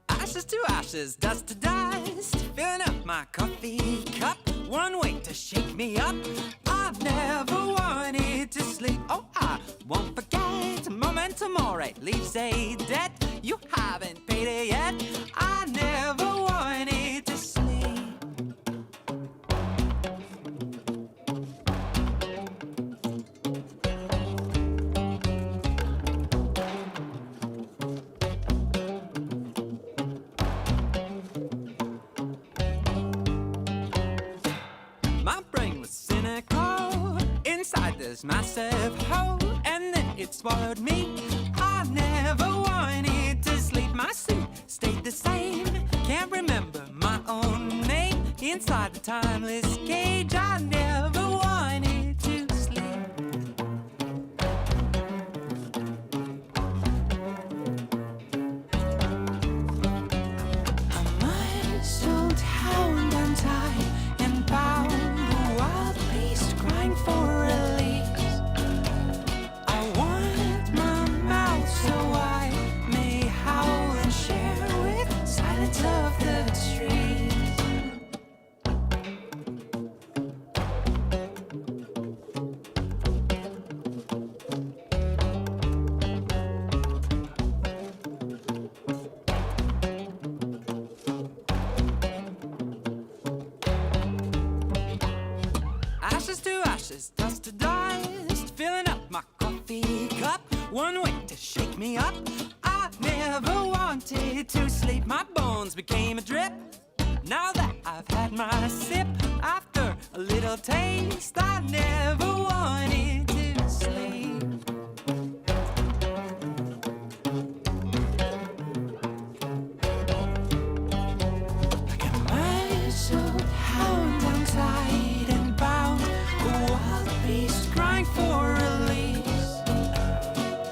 Ashes to ashes, dust to dust, filling up my coffee cup. One way to shake me up. I've never wanted to sleep. Oh, I won't forget. Memento mori leaves a debt. You haven't paid it yet. I never wanted to sleep. Inside this massive hole, and then it swallowed me. I never wanted to sleep. My suit stayed the same. Can't remember my own name. Inside the timeless cage, I never wanted to sleep. A muzzled hound untied and bound, a wild beast crying for release. I want my mouth so I may howl and share with silence of the trees. Ashes to ashes, dust to dust, filling up my coffee cup. One way to shake me up. I never wanted to sleep. My bones became a drip. Now that I've had my sip, after a little taste, I never wanted to sleep. Like a muzzled hound untied and bound, a wild beast crying for release.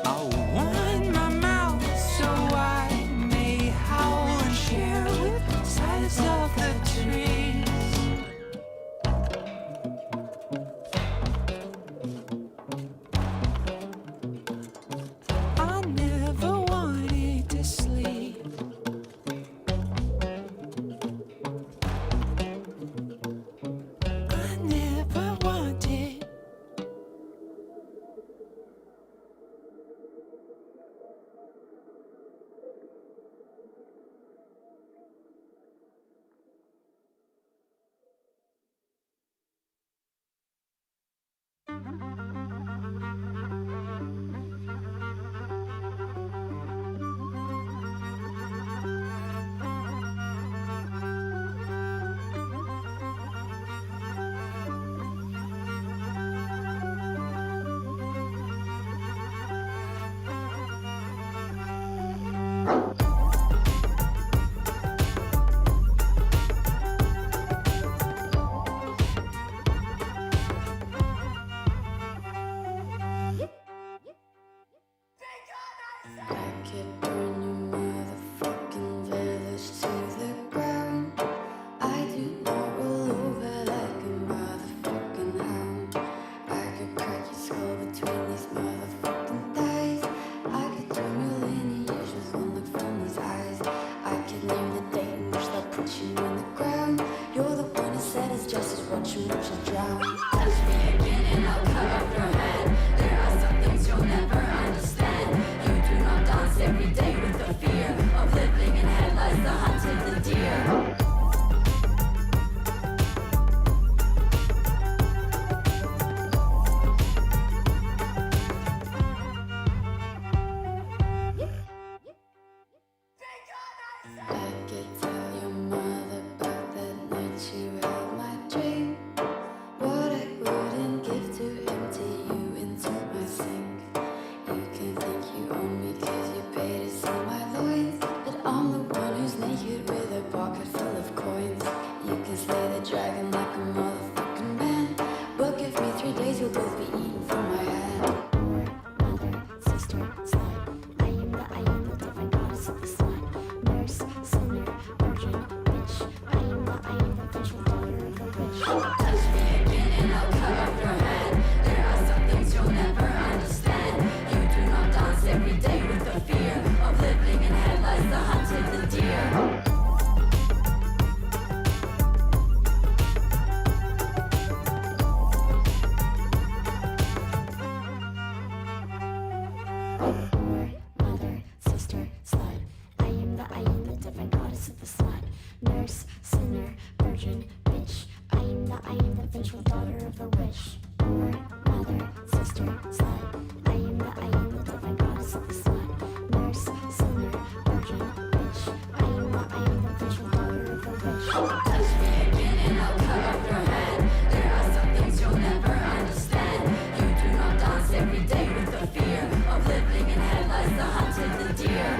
I want my mouth so I may howl and share with silence of the trees. I could tell your mother about that night you held my dream. What I wouldn't give to empty you into my sink. You can think you own me cause you pay to see my loins, but I'm the one who's naked with a pocket full of coins. You can slay the dragon like a motherfucking man, but give me 3 days, you'll both be eaten from my hand. Mother, sister, slide. I am the divine goddess of the sun. Nurse, sinner, virgin, bitch. I am the vengeful daughter of the witch. Touch me again and I'll cut off your hand. There are some things you'll never understand. You do not dance every day with the fear of living in headlights, the hunt of the deer. Mother, sister, slut. I am the divine goddess of the slut. Nurse, sinner, virgin, bitch. I am the vengeful daughter of the witch. Mother, sister, slut. I am the divine goddess of the slut. Nurse, sinner, virgin, bitch. I am the vengeful daughter of the witch. Touch me again and I'll cut off your hand. There are some things you'll never understand. You do not dance every day with the fear of living in headlights, the hunt of the deer.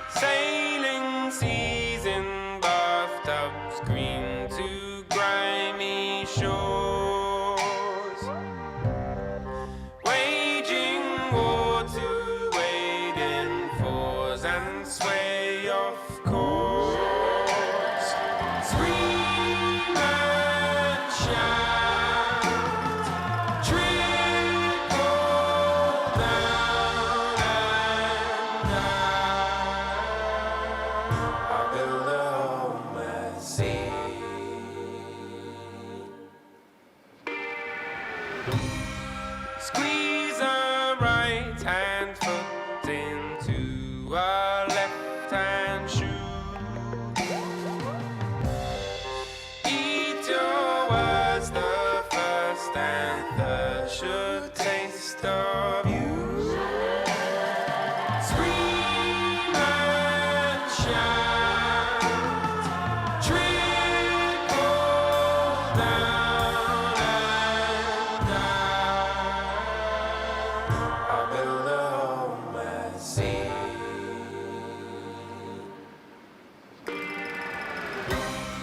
Sailing seas in bathtubs, green to grimy shores, waging war to wade in fours and sway off course. Scream and shout, trickle down and down. I build a home at sea. Squeeze a right hand foot into a left hand shoe. Eat your words, the first and third should taste of you. Scream and shout, trickle down and down. I build a home at sea.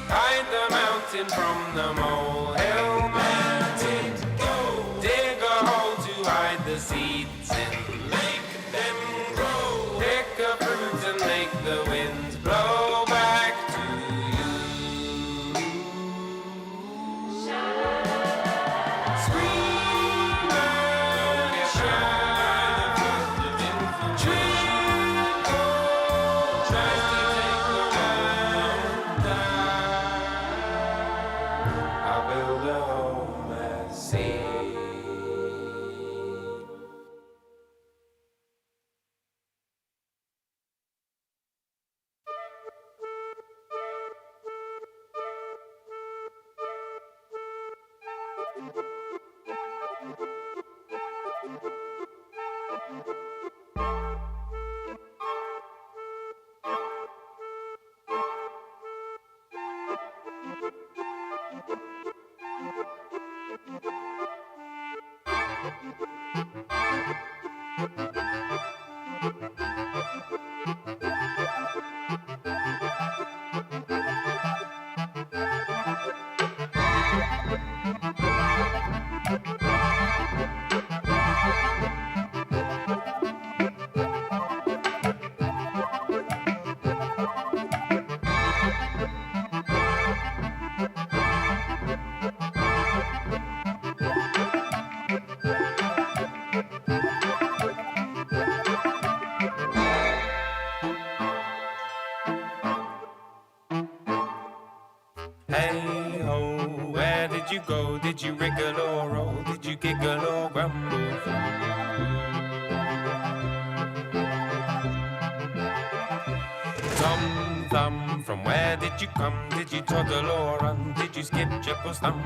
Hide the mountain from the molehill mountain. Go dig a hole to hide the seeds and make them grow. Pick a fruit and make the winds blow back to you. Scream and shout, trickle tries to take the land down. I build Hey ho, where did you go? Did you wriggle or roll? Did you giggle or grumble? Tom Thumb, from where did you come? Did you toddle or run? Did you skip, jump or stumble?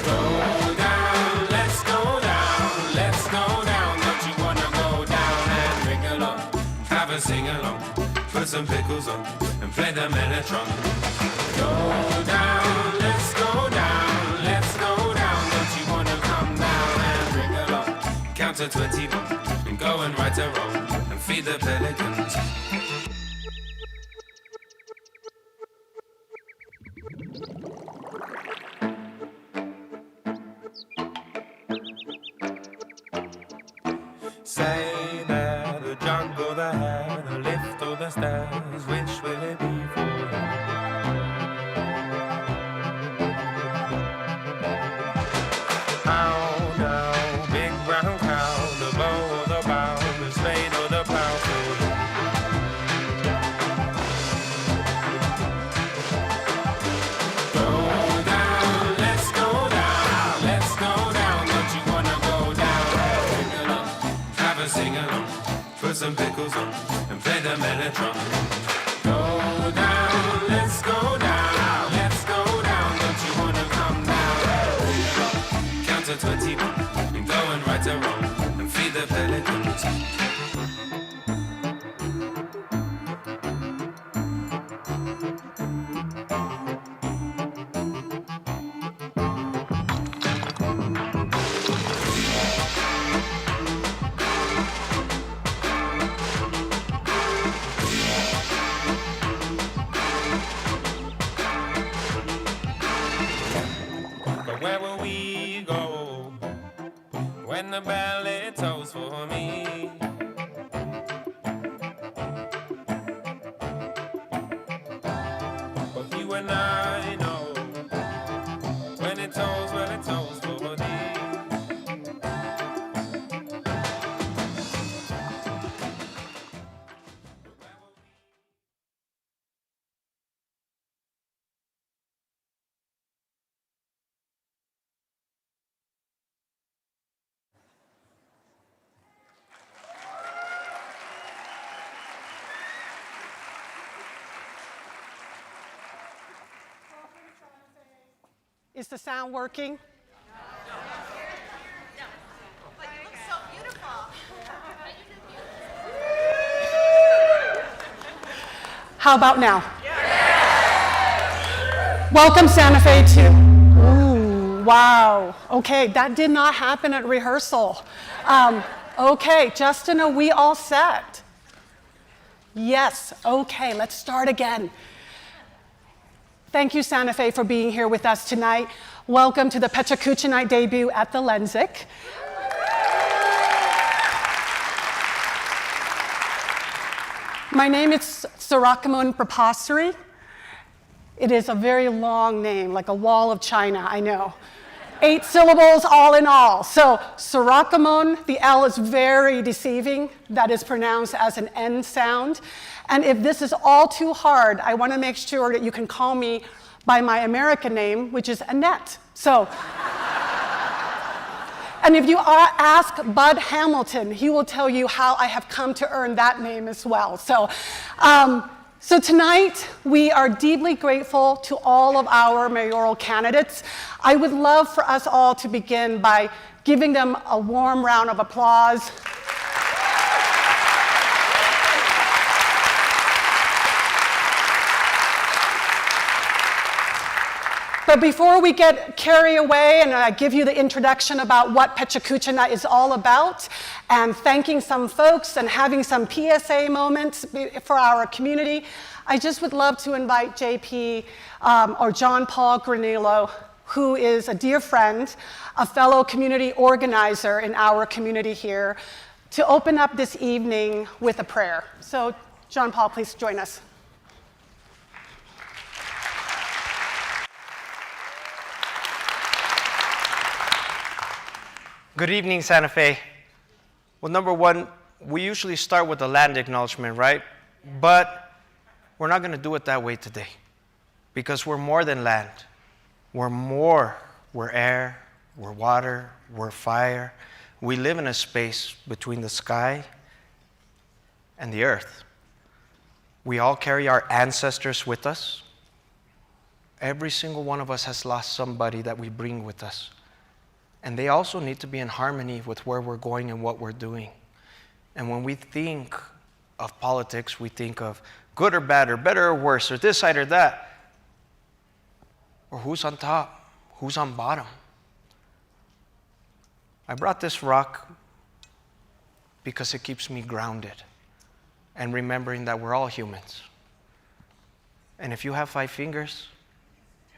Go down, let's go down, let's go down. Don't you wanna go down and wriggle on? Have a sing-along, put some pickles on, and play the mellotron. Go down, let's go down, let's go down. Don't you wanna come down and wriggle on? Count to 21, and go and right a wrong, and feed the pelicans. Say there, the jungle there, the lift or the stairs, which will it be for? How now, big brown cow, the bow or the bow, the spade or the plow for? Go down, let's go down, let's go down. Don't you wanna go down? Have a sing-along, put some pickles on, and play the mellotron. Go down, let's go down, let's go down. Don't you wanna come down? Count to 21, and go and right a wrong, and feed the pelicans. But where will we go when the ballet tolls for me? But you and I know when it tolls, well, it tolls for thee. Is the sound working? But you look so beautiful. How about now? Welcome Santa Fe to. Ooh, wow. Okay, that did not happen at rehearsal. Okay, Justin, are we all set? Yes, okay, let's start again. Thank you, Santa Fe, for being here with us tonight. Welcome to the PechaKucha Night debut at the Lensic. My name is Sarakamon Prapasari. It is a very long name, like a wall of China, I know. 8 syllables all in all. So Sarakamon, the L is very deceiving. That is pronounced as an N sound. And if this is all too hard, I want to make sure that you can call me by my American name, which is Annette. So, and if you ask Bud Hamilton, he will tell you how I have come to earn that name as well. So So tonight, we are deeply grateful to all of our mayoral candidates. I would love for us all to begin by giving them a warm round of applause. But before we get carried away and I give you the introduction about what PechaKucha Night is all about, and thanking some folks and having some PSA moments for our community, I just would love to invite JP or John Paul Granillo, who is a dear friend, a fellow community organizer in our community here, to open up this evening with a prayer. So John Paul, please join us. Good evening, Santa Fe. Well, number one, we usually start with the land acknowledgement, right? But we're not going to do it that way today because we're more than land. We're more. We're air, we're water, we're fire. We live in a space between the sky and the earth. We all carry our ancestors with us. Every single one of us has lost somebody that we bring with us. And they also need to be in harmony with where we're going and what we're doing. And when we think of politics, we think of good or bad or better or worse or this side or that. Or who's on top, who's on bottom. I brought this rock because it keeps me grounded and remembering that we're all humans. And if you have 5 fingers,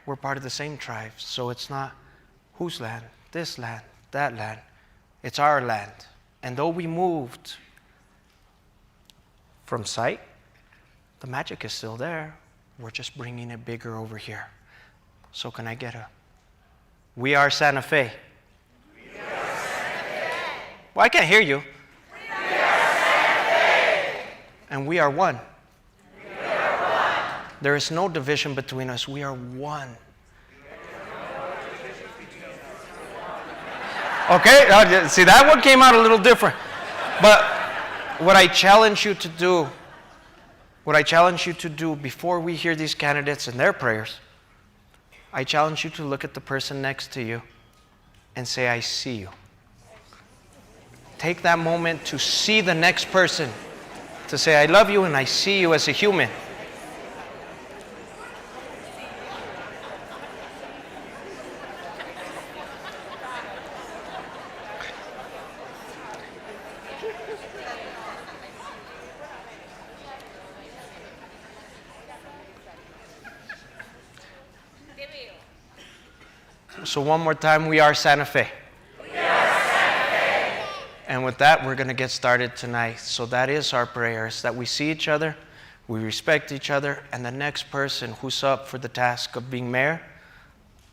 we're part of the same tribe. So it's not whose land, this land, that land. It's our land. And though we moved from sight, the magic is still there. We're just bringing it bigger over here. So can I get a, we are Santa Fe. We are Santa Fe. Well, I can't hear you. We are Santa Fe. And we are one. We are one. There is no division between us. We are one. Okay, see, that one came out a little different. But what I challenge you to do before we hear these candidates and their prayers, I challenge you to look at the person next to you and say, I see you. Take that moment to see the next person, to say, I love you and I see you as a human. So one more time, we are Santa Fe. We are Santa Fe. And with that, we're going to get started tonight. So that is our prayers, that we see each other, we respect each other, and the next person who's up for the task of being mayor,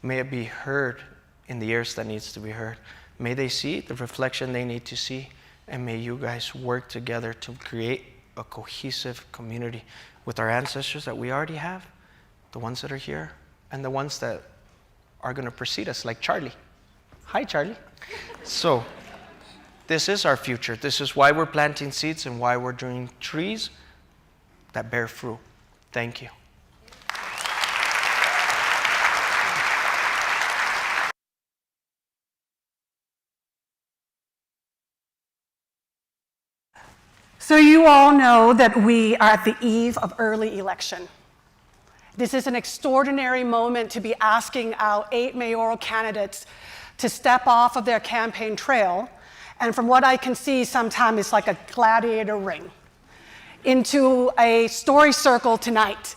may it be heard in the ears that needs to be heard. May they see the reflection they need to see, and may you guys work together to create a cohesive community with our ancestors that we already have, the ones that are here, and the ones that are going to precede us, like Charlie. Hi, Charlie. So this is our future. This is why we're planting seeds and why we're doing trees that bear fruit. Thank you. So you all know that we are at the eve of early election. This is an extraordinary moment to be asking our 8 mayoral candidates to step off of their campaign trail, and from what I can see, sometimes it's like a gladiator ring, into a story circle tonight.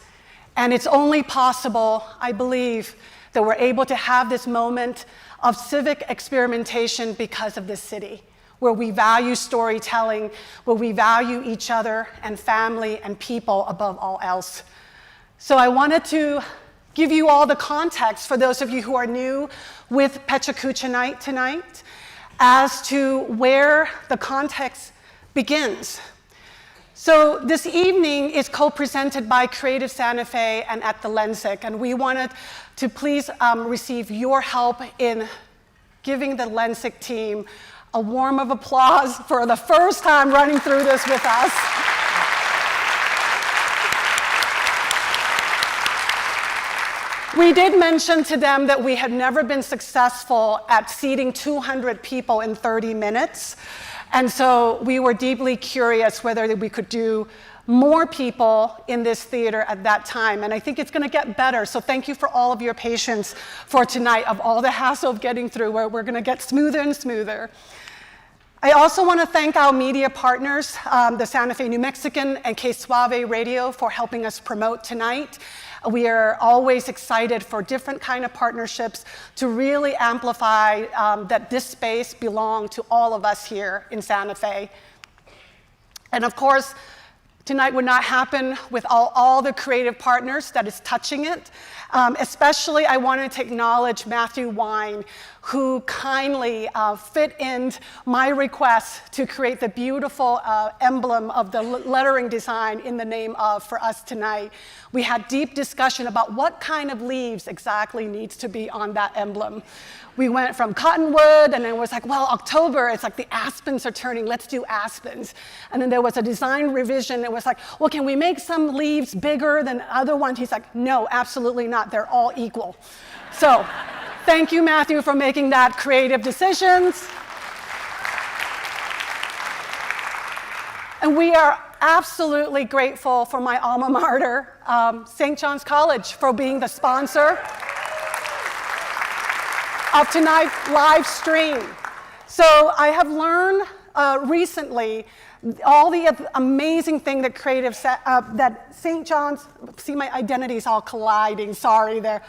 And it's only possible, I believe, that we're able to have this moment of civic experimentation because of this city, where we value storytelling, where we value each other and family and people above all else. So I wanted to give you all the context for those of you who are new with PechaKucha Night tonight as to where the context begins. So this evening is co-presented by Creative Santa Fe and at the Lensic, and we wanted to please receive your help in giving the Lensic team a warm of applause for the first time running through this with us. We did mention to them that we had never been successful at seating 200 people in 30 minutes. And so we were deeply curious whether we could do more people in this theater at that time. And I think it's going to get better. So thank you for all of your patience for tonight, of all the hassle of getting through, where we're going to get smoother and smoother. I also want to thank our media partners, the Santa Fe New Mexican and Que Suave Radio, for helping us promote tonight. We are always excited for different kind of partnerships to really amplify that this space belongs to all of us here in Santa Fe. And of course, tonight would not happen with all the creative partners that is touching it. Especially, I wanted to acknowledge Matthew Wine, who kindly fit in my request to create the beautiful emblem of the lettering design in the name of for us tonight. We had deep discussion about what kind of leaves exactly needs to be on that emblem. We went from cottonwood, and then it was like, well, October, it's like the aspens are turning, let's do aspens. And then there was a design revision. It was like, well, can we make some leaves bigger than other ones? He's like, no, absolutely not. They're all equal. So thank you, Matthew, for making that creative decisions. And we are absolutely grateful for my alma mater, St. John's College, for being the sponsor of tonight's live stream. So I have learned recently all the amazing thing that that St. John's, see my identities all colliding, sorry there.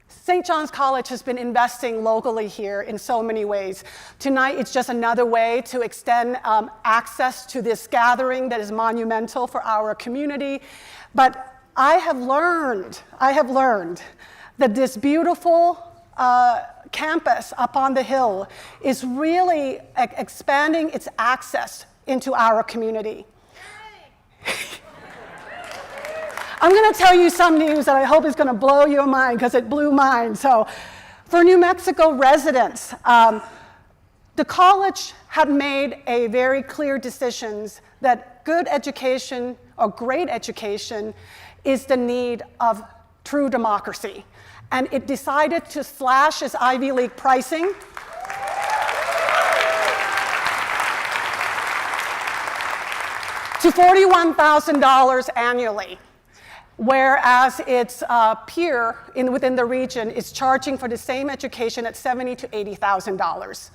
St. John's College has been investing locally here in so many ways. Tonight, it's just another way to extend access to this gathering that is monumental for our community. But I have learned that this beautiful campus up on the hill is really expanding its access into our community. I'm going to tell you some news that I hope is going to blow your mind, because it blew mine. So for New Mexico residents, the college had made a very clear decision that good education or great education is the need of true democracy. And it decided to slash its Ivy League pricing to $41,000 annually, whereas its peer within the region is charging for the same education at $70,000 to $80,000.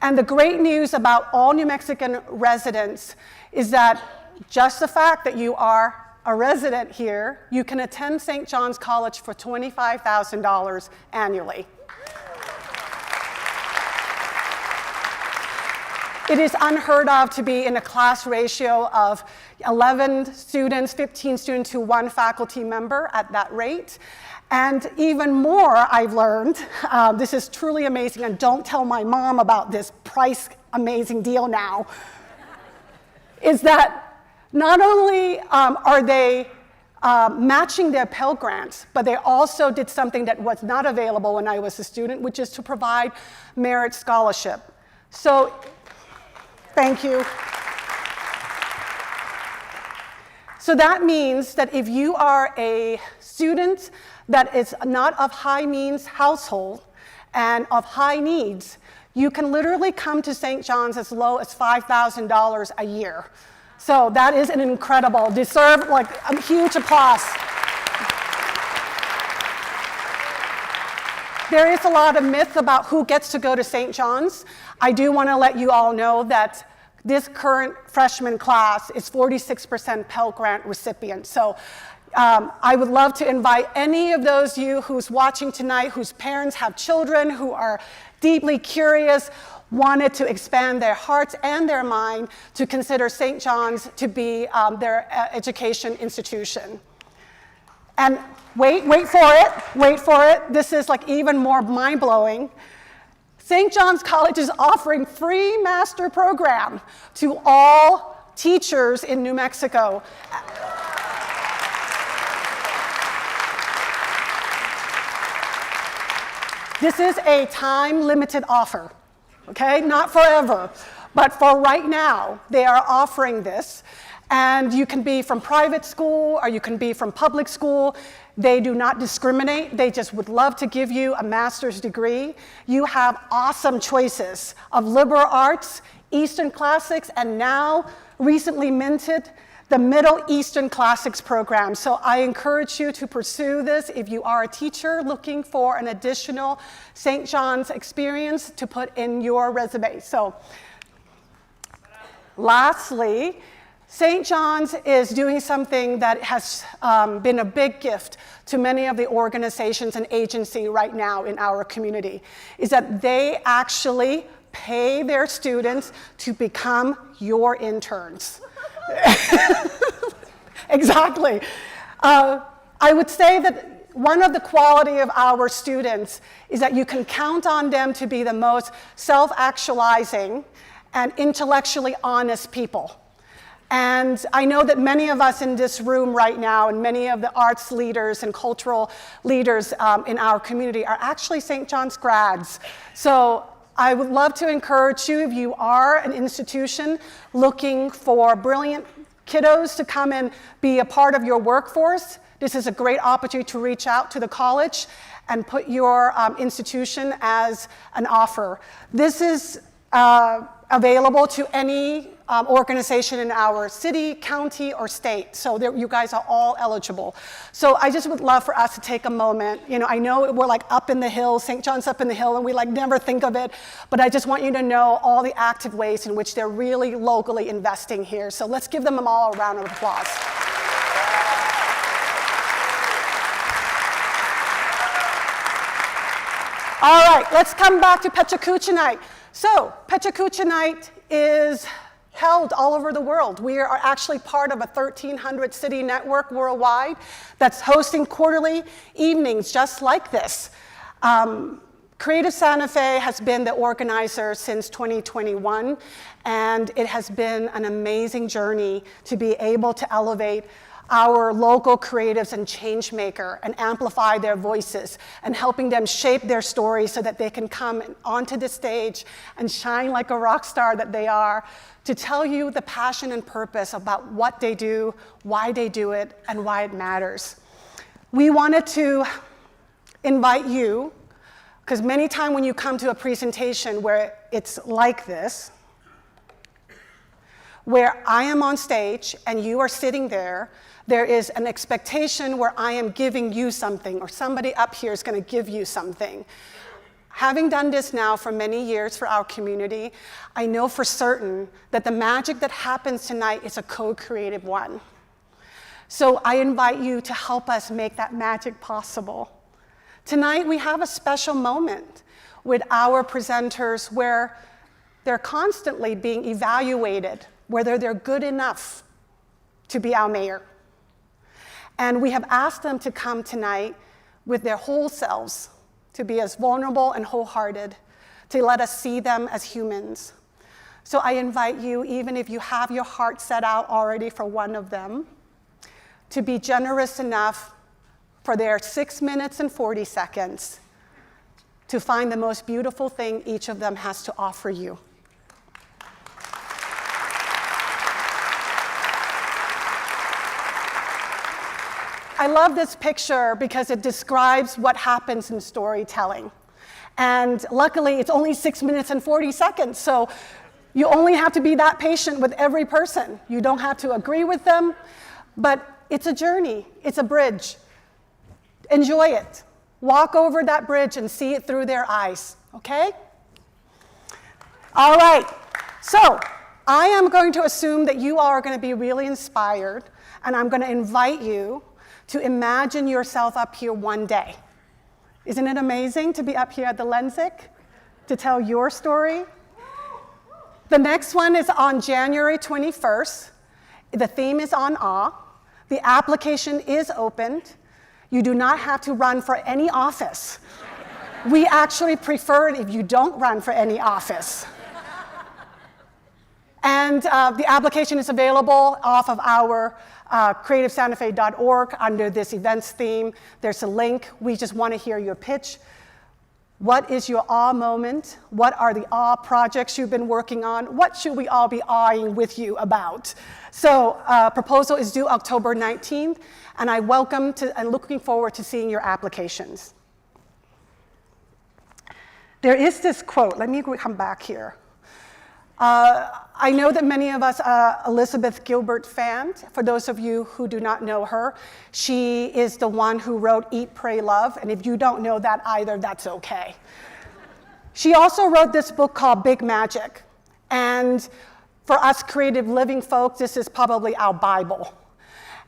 And the great news about all New Mexican residents is that just the fact that you are a resident here, you can attend St. John's College for $25,000 annually. It is unheard of to be in a class ratio of 11 students, 15 students to one faculty member at that rate. And even more, I've learned, this is truly amazing, and don't tell my mom about this price amazing deal now, is that not only are they matching their Pell Grants, but they also did something that was not available when I was a student, which is to provide merit scholarship. So, thank you. So that means that if you are a student that is not of high means household and of high needs, you can literally come to St. John's as low as $5,000 a year. So that is an incredible, deserve like a huge applause. There is a lot of myth about who gets to go to St. John's. I do want to let you all know that this current freshman class is 46% Pell Grant recipients. So I would love to invite any of those you who's watching tonight, whose parents have children, who are deeply curious, wanted to expand their hearts and their mind to consider St. John's to be their education institution. And wait for it. This is like even more mind-blowing. St. John's College is offering free master program to all teachers in New Mexico. This is a time-limited offer. Okay, not forever, but for right now, they are offering this. And you can be from private school or you can be from public school. They do not discriminate. They just would love to give you a master's degree. You have awesome choices of liberal arts, Eastern classics, and now recently minted the Middle Eastern Classics program. So I encourage you to pursue this if you are a teacher looking for an additional St. John's experience to put in your resume. So lastly, St. John's is doing something that has been a big gift to many of the organizations and agencies right now in our community, is that they actually pay their students to become your interns. Exactly. I would say that one of the quality of our students is that you can count on them to be the most self-actualizing and intellectually honest people. And I know that many of us in this room right now and many of the arts leaders and cultural leaders in our community are actually St. John's grads. So I would love to encourage you, if you are an institution looking for brilliant kiddos to come and be a part of your workforce, this is a great opportunity to reach out to the college and put your institution as an offer. This is available to any organization in our city, county, or state. So you guys are all eligible. So I just would love for us to take a moment. You know, I know we're like up in the hill, St. John's up in the hill, and we like never think of it, but I just want you to know all the active ways in which they're really locally investing here. So let's give them all a round of applause. All right, let's come back to PechaKucha Night. So PechaKucha Night is held all over the world. We are actually part of a 1,300 city network worldwide that's hosting quarterly evenings just like this. Creative Santa Fe has been the organizer since 2021, and it has been an amazing journey to be able to elevate our local creatives and change maker and amplify their voices and helping them shape their stories so that they can come onto the stage and shine like a rock star that they are, to tell you the passion and purpose about what they do, why they do it, and why it matters. We wanted to invite you, because many times when you come to a presentation where it's like this, where I am on stage and you are sitting there, there is an expectation where I am giving you something, or somebody up here is going to give you something. Having done this now for many years for our community, I know for certain that the magic that happens tonight is a co-creative one. So I invite you to help us make that magic possible. Tonight we have a special moment with our presenters where they're constantly being evaluated whether they're good enough to be our mayor. And we have asked them to come tonight with their whole selves, to be as vulnerable and wholehearted, to let us see them as humans. So I invite you, even if you have your heart set out already for one of them, to be generous enough for their 6 minutes and 40 seconds to find the most beautiful thing each of them has to offer you. I love this picture because it describes what happens in storytelling. And luckily, it's only 6 minutes and 40 seconds, so you only have to be that patient with every person. You don't have to agree with them, but it's a journey, it's a bridge. Enjoy it. Walk over that bridge and see it through their eyes, okay? All right, so I am going to assume that you are going to be really inspired, and I'm going to invite you to imagine yourself up here one day. Isn't it amazing to be up here at the Lensic to tell your story? The next one is on January 21st. The theme is on awe. The application is opened. You do not have to run for any office. We actually prefer it if you don't run for any office. And the application is available off of our creativesantafe.org under this events theme. There's a link. We just want to hear your pitch. What is your awe moment? What are the awe projects you've been working on? What should we all be awing with you about? So proposal is due October 19th, and I'm looking forward to seeing your applications. There is this quote. Let me come back here. I know that many of us are Elizabeth Gilbert fans. For those of you who do not know her, she is the one who wrote Eat, Pray, Love, and if you don't know that either, that's okay. She also wrote this book called Big Magic, and for us creative living folks, this is probably our Bible.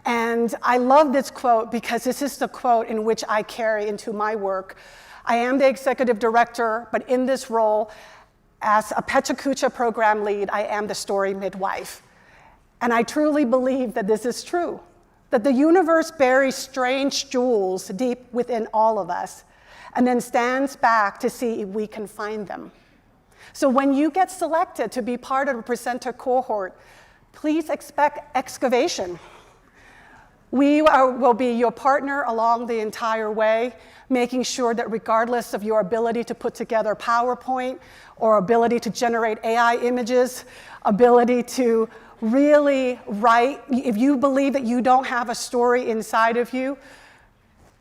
And I love this quote because this is the quote in which I carry into my work. I am the executive director, but in this role, as a PechaKucha program lead, I am the story midwife. And I truly believe that this is true, that the universe buries strange jewels deep within all of us, and then stands back to see if we can find them. So when you get selected to be part of a presenter cohort, please expect excavation. We will be your partner along the entire way, making sure that regardless of your ability to put together PowerPoint or ability to generate AI images, ability to really write, if you believe that you don't have a story inside of you,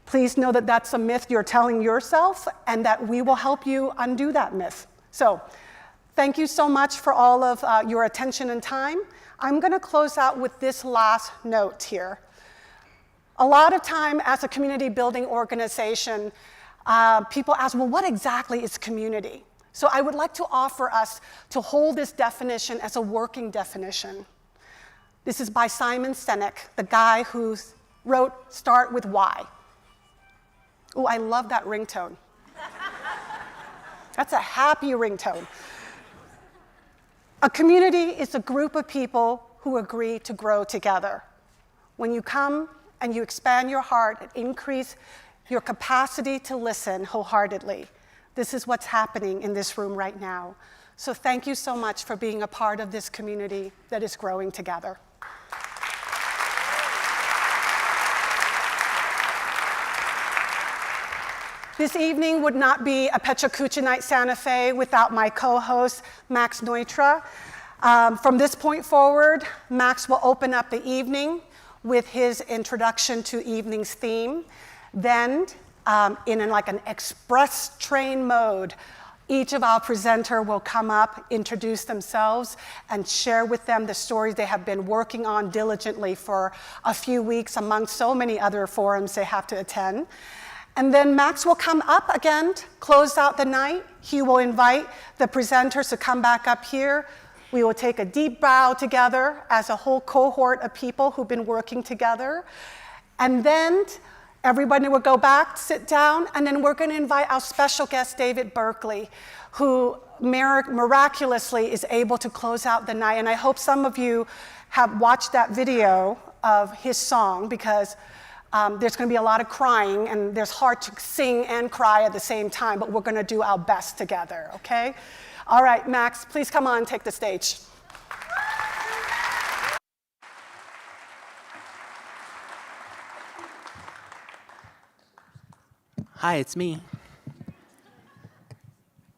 please know that that's a myth you're telling yourself and that we will help you undo that myth. So thank you so much for all of your attention and time. I'm going to close out with this last note here. A lot of time as a community building organization, people ask, well, what exactly is community? So I would like to offer us to hold this definition as a working definition. This is by Simon Sinek, the guy who wrote Start With Why. Oh, I love that ringtone. That's a happy ringtone. A community is a group of people who agree to grow together. When you come and you expand your heart and increase your capacity to listen wholeheartedly, this is what's happening in this room right now. So thank you so much for being a part of this community that is growing together. This evening would not be a PechaKucha Night Santa Fe without my co-host, Max Neutra. From this point forward, Max will open up the evening with his introduction to evening's theme. Then, in an express train mode, each of our presenter will come up, introduce themselves, and share with them the stories they have been working on diligently for a few weeks among so many other forums they have to attend. And then Max will come up again, close out the night. He will invite the presenters to come back up here. We will take a deep bow together as a whole cohort of people who've been working together. And then everybody will go back, sit down, and then we're going to invite our special guest, David Berkeley, who miraculously is able to close out the night. And I hope some of you have watched that video of his song, because there's going to be a lot of crying, and it's hard to sing and cry at the same time, but we're going to do our best together, okay? All right, Max, please come on, take the stage. Hi, it's me.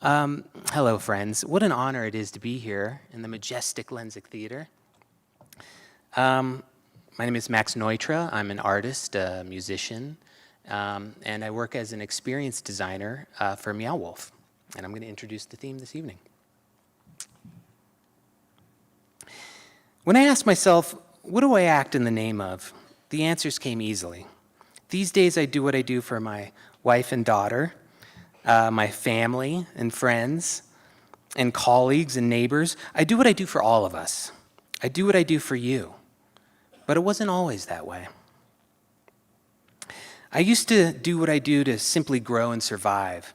Hello, friends. What an honor it is to be here in the majestic Lensic Theater. My name is Max Neutra. I'm an artist, a musician, and I work as an experience designer for Meow Wolf. And I'm going to introduce the theme this evening. When I asked myself, what do I act in the name of? The answers came easily. These days I do what I do for my wife and daughter, my family and friends, and colleagues and neighbors. I do what I do for all of us. I do what I do for you. But it wasn't always that way. I used to do what I do to simply grow and survive.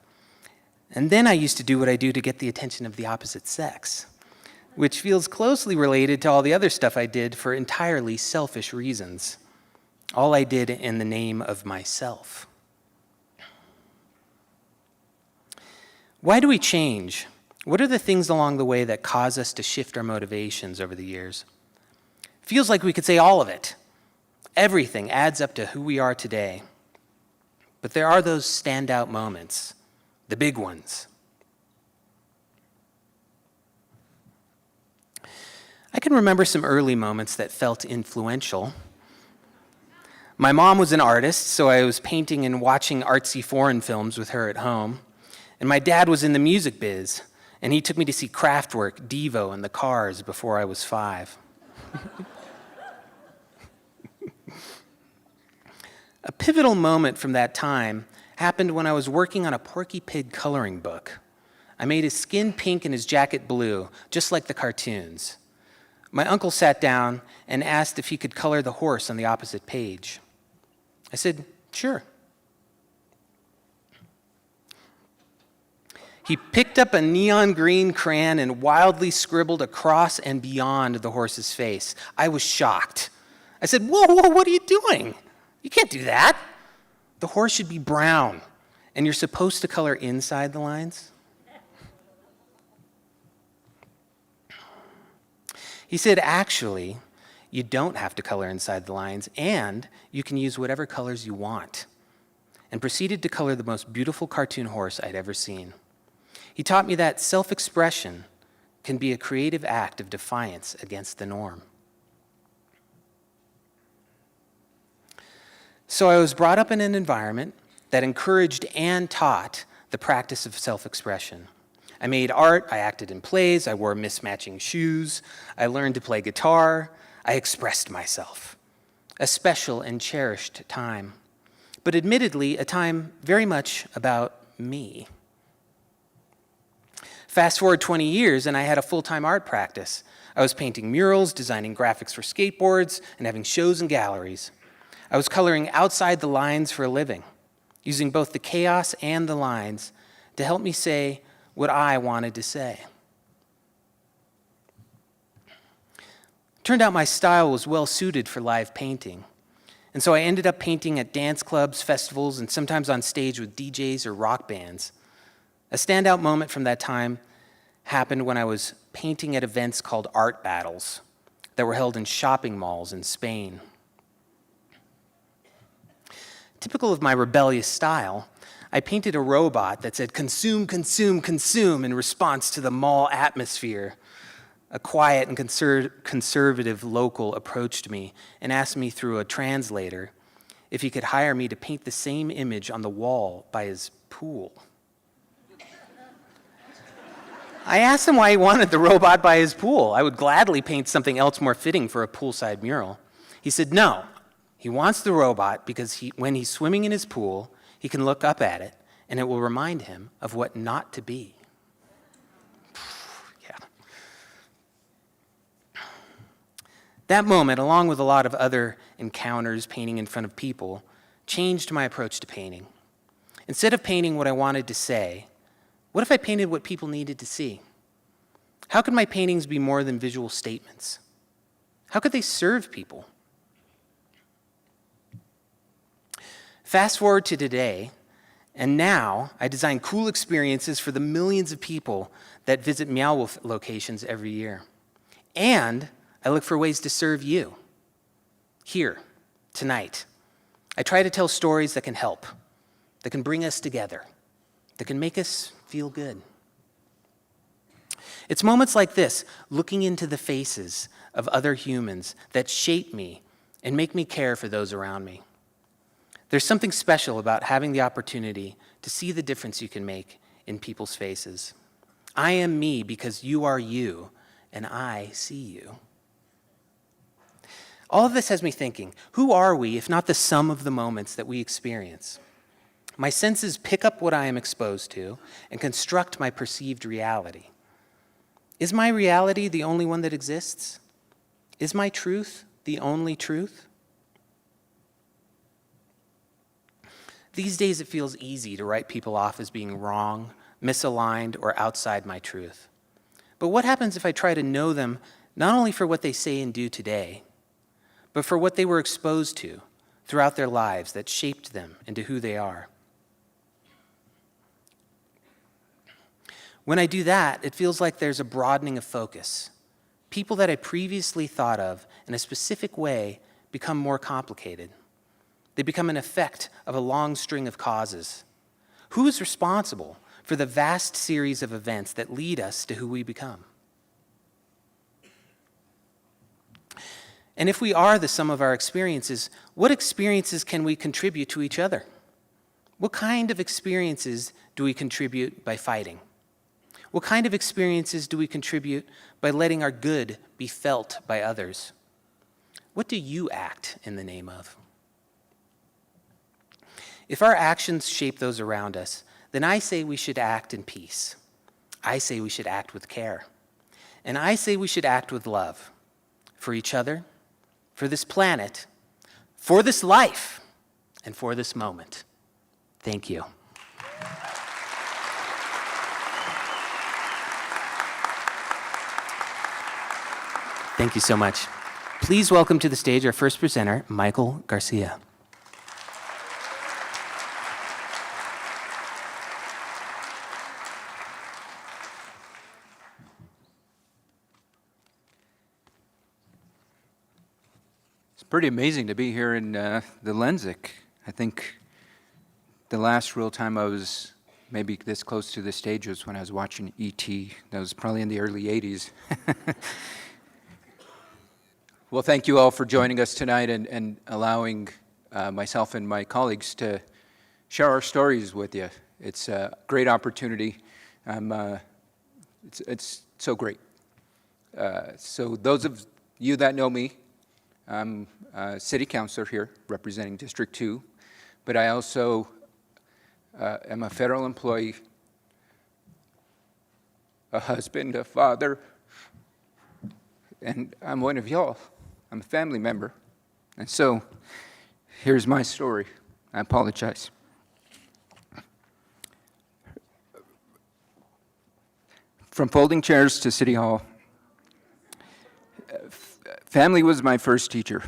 And then I used to do what I do to get the attention of the opposite sex, which feels closely related to all the other stuff I did for entirely selfish reasons. All I did in the name of myself. Why do we change? What are the things along the way that cause us to shift our motivations over the years? Feels like we could say all of it. Everything adds up to who we are today. But there are those standout moments, the big ones. I can remember some early moments that felt influential. My mom was an artist, so I was painting and watching artsy foreign films with her at home. And my dad was in the music biz, and he took me to see Kraftwerk, Devo, and the Cars before I was 5. A pivotal moment from that time happened when I was working on a Porky Pig coloring book. I made his skin pink and his jacket blue, just like the cartoons. My uncle sat down and asked if he could color the horse on the opposite page. I said, sure. He picked up a neon green crayon and wildly scribbled across and beyond the horse's face. I was shocked. I said, whoa, what are you doing? You can't do that. The horse should be brown, and you're supposed to color inside the lines. He said, actually, you don't have to color inside the lines, and you can use whatever colors you want, and proceeded to color the most beautiful cartoon horse I'd ever seen. He taught me that self-expression can be a creative act of defiance against the norm. So I was brought up in an environment that encouraged and taught the practice of self-expression. I made art, I acted in plays, I wore mismatching shoes, I learned to play guitar, I expressed myself. A special and cherished time, but admittedly a time very much about me. Fast forward 20 years and I had a full-time art practice. I was painting murals, designing graphics for skateboards, and having shows and galleries. I was coloring outside the lines for a living, using both the chaos and the lines to help me say what I wanted to say. Turned out my style was well suited for live painting, and so I ended up painting at dance clubs, festivals, and sometimes on stage with DJs or rock bands. A standout moment from that time happened when I was painting at events called art battles that were held in shopping malls in Spain. Typical of my rebellious style, I painted a robot that said, "Consume, consume, consume," in response to the mall atmosphere. A quiet and conservative local approached me and asked me through a translator if he could hire me to paint the same image on the wall by his pool. I asked him why he wanted the robot by his pool. I would gladly paint something else more fitting for a poolside mural. He said, no, he wants the robot because when he's swimming in his pool, he can look up at it and it will remind him of what not to be. Yeah. That moment, along with a lot of other encounters painting in front of people, changed my approach to painting. Instead of painting what I wanted to say, what if I painted what people needed to see? How could my paintings be more than visual statements? How could they serve people? Fast forward to today, and now I design cool experiences for the millions of people that visit Meow Wolf locations every year. And I look for ways to serve you. Here, tonight, I try to tell stories that can help, that can bring us together, that can make us feel good. It's moments like this, looking into the faces of other humans, that shape me and make me care for those around me. There's something special about having the opportunity to see the difference you can make in people's faces. I am me because you are you, and I see you. All of this has me thinking, who are we if not the sum of the moments that we experience? My senses pick up what I am exposed to and construct my perceived reality. Is my reality the only one that exists? Is my truth the only truth? These days it feels easy to write people off as being wrong, misaligned, or outside my truth. But what happens if I try to know them not only for what they say and do today, but for what they were exposed to throughout their lives that shaped them into who they are? When I do that, it feels like there's a broadening of focus. People that I previously thought of in a specific way become more complicated. They become an effect of a long string of causes. Who is responsible for the vast series of events that lead us to who we become. And if we are the sum of our experiences, what experiences can we contribute to each other? What kind of experiences do we contribute by fighting? What kind of experiences do we contribute by letting our good be felt by others? What do you act in the name of? If our actions shape those around us, then I say we should act in peace. I say we should act with care. And I say we should act with love for each other, for this planet, for this life, and for this moment. Thank you. Thank you so much. Please welcome to the stage our first presenter, Michael Garcia. It's pretty amazing to be here in the Lensic. I think the last real time I was maybe this close to the stage was when I was watching E.T. That was probably in the early 80s. Well, thank you all for joining us tonight and allowing myself and my colleagues to share our stories with you. It's a great opportunity. It's so great. So those of you that know me, I'm a city councilor here representing District 2, but I also am a federal employee, a husband, a father, and I'm one of y'all. I'm a family member. And so here's my story. I apologize. From folding chairs to City Hall, family was my first teacher.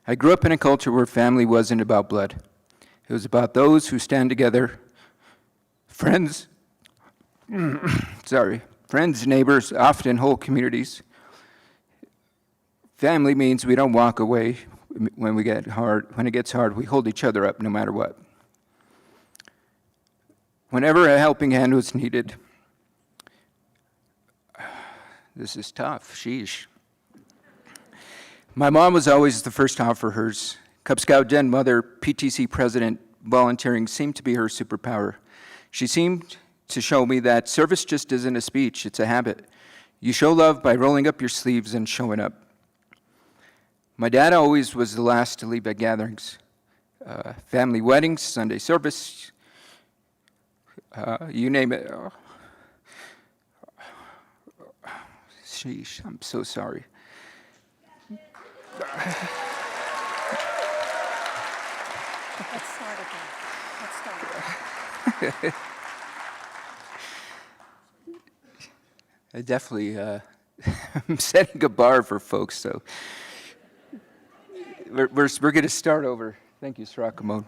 I grew up in a culture where family wasn't about blood. It was about those who stand together, friends, friends, neighbors, often whole communities. Family means we don't walk away when it gets hard, we hold each other up no matter what. Whenever a helping hand was needed, this is tough, sheesh. My mom was always the first to offer hers. Cub Scout den mother, PTC president, volunteering seemed to be her superpower. She seemed to show me that service just isn't a speech, it's a habit. You show love by rolling up your sleeves and showing up. My dad always was the last to leave at gatherings. Family weddings, Sunday service, you name it. Sheesh, I'm so sorry. Let's start again. I definitely I'm setting a bar for folks, so we're going to start over. Thank you, Sirakamon.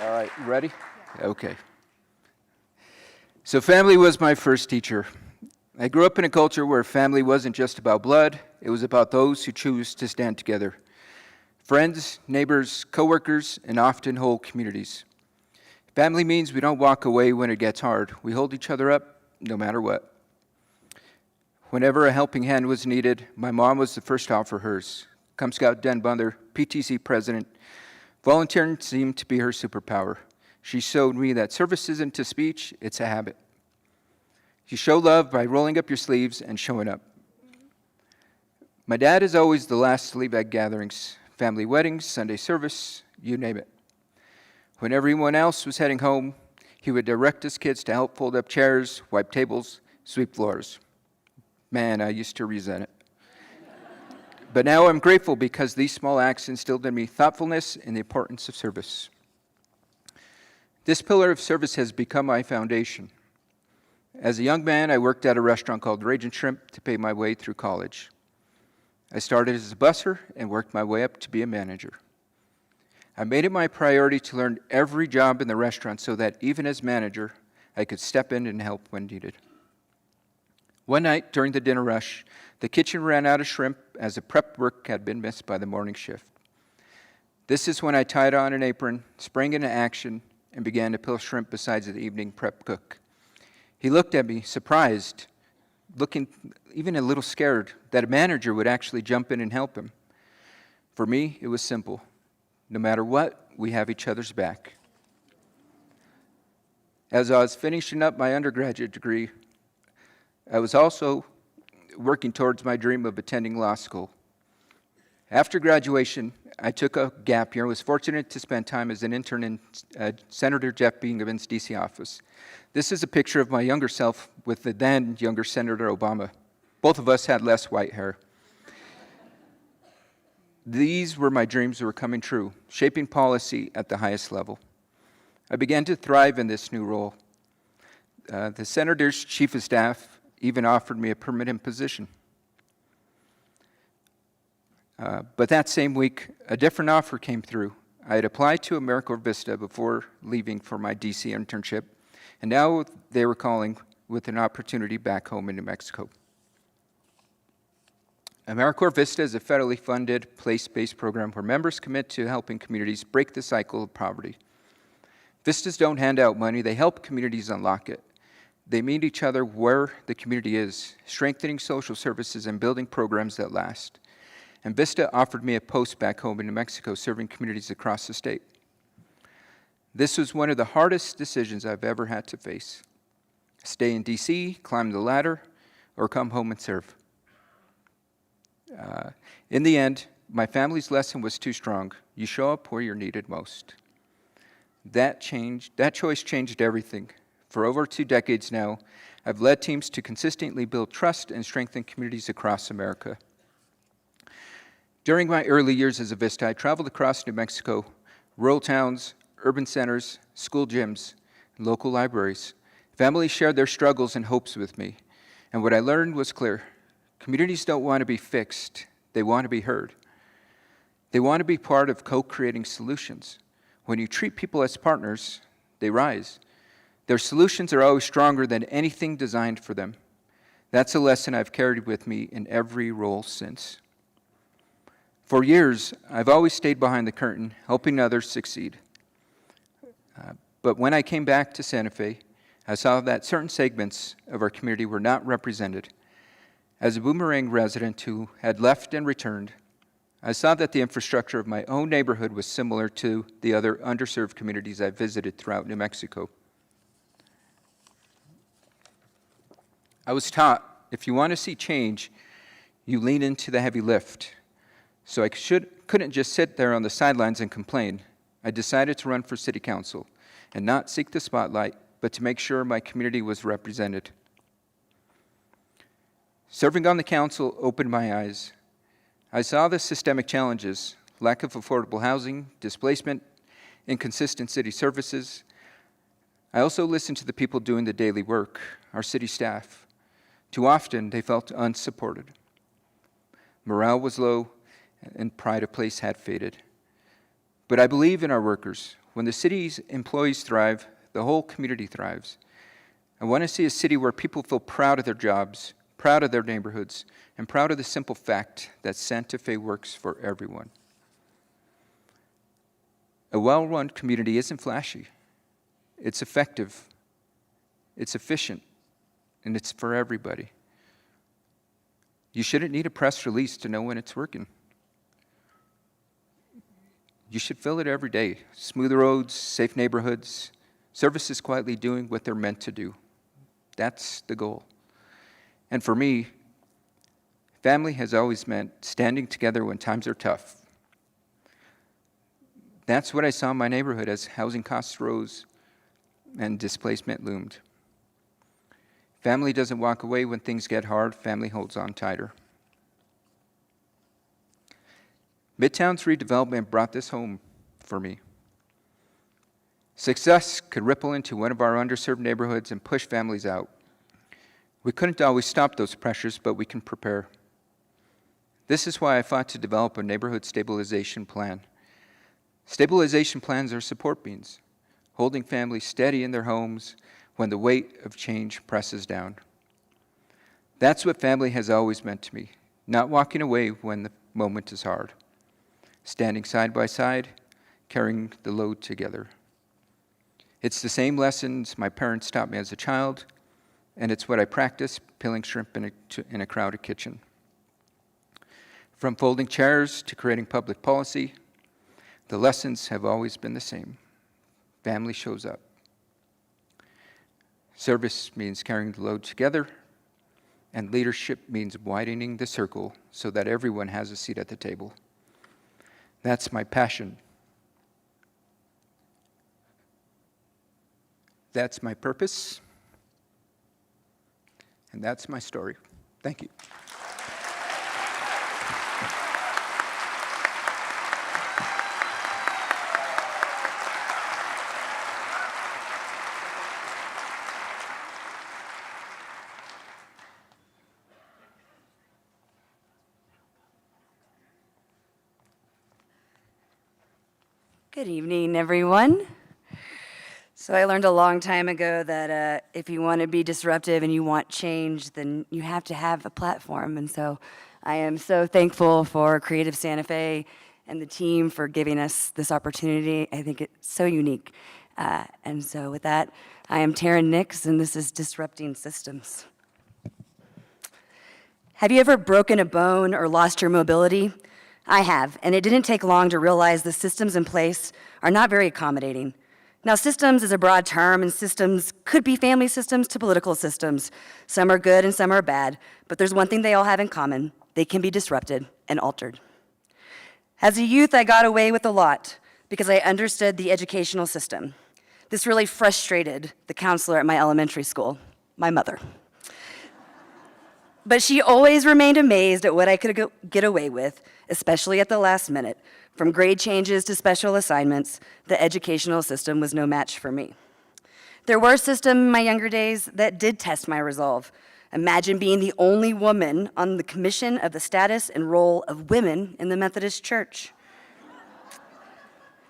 All right, ready? Okay. So family was my first teacher. I grew up in a culture where family wasn't just about blood, it was about those who choose to stand together. Friends, neighbors, coworkers, and often whole communities. Family means we don't walk away when it gets hard. We hold each other up no matter what. Whenever a helping hand was needed, my mom was the first to offer hers. Cub Scout den mother, PTC president, volunteering seemed to be her superpower. She showed me that service isn't a speech, it's a habit. You show love by rolling up your sleeves and showing up. My dad is always the last to leave at gatherings, family weddings, Sunday service, you name it. When everyone else was heading home, he would direct his kids to help fold up chairs, wipe tables, sweep floors. Man, I used to resent it. But now I'm grateful because these small acts instilled in me thoughtfulness and the importance of service. This pillar of service has become my foundation. As a young man, I worked at a restaurant called Ragin' Shrimp to pay my way through college. I started as a busser and worked my way up to be a manager. I made it my priority to learn every job in the restaurant so that even as manager, I could step in and help when needed. One night during the dinner rush, the kitchen ran out of shrimp as the prep work had been missed by the morning shift. This is when I tied on an apron, sprang into action, and began to peel shrimp beside the evening prep cook. He looked at me, surprised, looking even a little scared that a manager would actually jump in and help him. For me, it was simple. No matter what, we have each other's back. As I was finishing up my undergraduate degree, I was also working towards my dream of attending law school. After graduation, I took a gap year and was fortunate to spend time as an intern in Senator Jeff Bingaman's D.C. office. This is a picture of my younger self with the then younger Senator Obama. Both of us had less white hair. These were my dreams that were coming true, shaping policy at the highest level. I began to thrive in this new role. The Senator's chief of staff even offered me a permanent position. But that same week, a different offer came through. I had applied to AmeriCorps Vista before leaving for my DC internship, and now they were calling with an opportunity back home in New Mexico. AmeriCorps Vista is a federally funded, place-based program where members commit to helping communities break the cycle of poverty. Vistas don't hand out money, they help communities unlock it. They meet each other where the community is, strengthening social services and building programs that last. And Vista offered me a post back home in New Mexico serving communities across the state. This was one of the hardest decisions I've ever had to face. Stay in DC, climb the ladder, or come home and serve. In the end, my family's lesson was too strong. You show up where you're needed most. That choice changed everything. For over 2 decades now, I've led teams to consistently build trust and strengthen communities across America. During my early years as a Vista, I traveled across New Mexico, rural towns, urban centers, school gyms, and local libraries. Families shared their struggles and hopes with me, and what I learned was clear. Communities don't want to be fixed, they want to be heard. They want to be part of co-creating solutions. When you treat people as partners, they rise. Their solutions are always stronger than anything designed for them. That's a lesson I've carried with me in every role since. For years, I've always stayed behind the curtain, helping others succeed. But when I came back to Santa Fe, I saw that certain segments of our community were not represented. As a Boomerang resident who had left and returned, I saw that the infrastructure of my own neighborhood was similar to the other underserved communities I visited throughout New Mexico. I was taught, if you want to see change, you lean into the heavy lift. So I couldn't just sit there on the sidelines and complain. I decided to run for city council and not seek the spotlight, but to make sure my community was represented. Serving on the council opened my eyes. I saw the systemic challenges, lack of affordable housing, displacement, inconsistent city services. I also listened to the people doing the daily work, our city staff. Too often, they felt unsupported. Morale was low, and pride of place had faded. But I believe in our workers. When the city's employees thrive, the whole community thrives. I want to see a city where people feel proud of their jobs, proud of their neighborhoods, and proud of the simple fact that Santa Fe works for everyone. A well-run community isn't flashy. It's effective, it's efficient, and it's for everybody. You shouldn't need a press release to know when it's working. You should feel it every day. Smooth roads, safe neighborhoods, services quietly doing what they're meant to do. That's the goal. And for me, family has always meant standing together when times are tough. That's what I saw in my neighborhood as housing costs rose and displacement loomed. Family doesn't walk away when things get hard. Family holds on tighter. Midtown's redevelopment brought this home for me. Success could ripple into one of our underserved neighborhoods and push families out. We couldn't always stop those pressures, but we can prepare. This is why I fought to develop a neighborhood stabilization plan. Stabilization plans are support beams, holding families steady in their homes when the weight of change presses down. That's what family has always meant to me, not walking away when the moment is hard. standing side by side, carrying the load together. It's the same lessons my parents taught me as a child, and it's what I practice peeling shrimp in a crowded kitchen. From folding chairs to creating public policy, the lessons have always been the same. Family shows up. Service means carrying the load together, and leadership means widening the circle so that everyone has a seat at the table. That's my passion. That's my purpose. And that's my story. Thank you. Good evening, everyone. So I learned a long time ago that if you want to be disruptive and you want change, then you have to have a platform. And so I am so thankful for Creative Santa Fe and the team for giving us this opportunity. I think it's so unique. And so with that, I am Tarin Nix, and this is Disrupting Systems. Have you ever broken a bone or lost your mobility? I have, and it didn't take long to realize the systems in place are not very accommodating. Now, systems is a broad term, and systems could be family systems to political systems. Some are good and some are bad, but there's one thing they all have in common. They can be disrupted and altered. As a youth, I got away with a lot because I understood the educational system. This really frustrated the counselor at my elementary school, my mother. But she always remained amazed at what I could get away with, especially at the last minute. From grade changes to special assignments, the educational system was no match for me. There were systems in my younger days that did test my resolve. Imagine being the only woman on the commission of the status and role of women in the Methodist Church.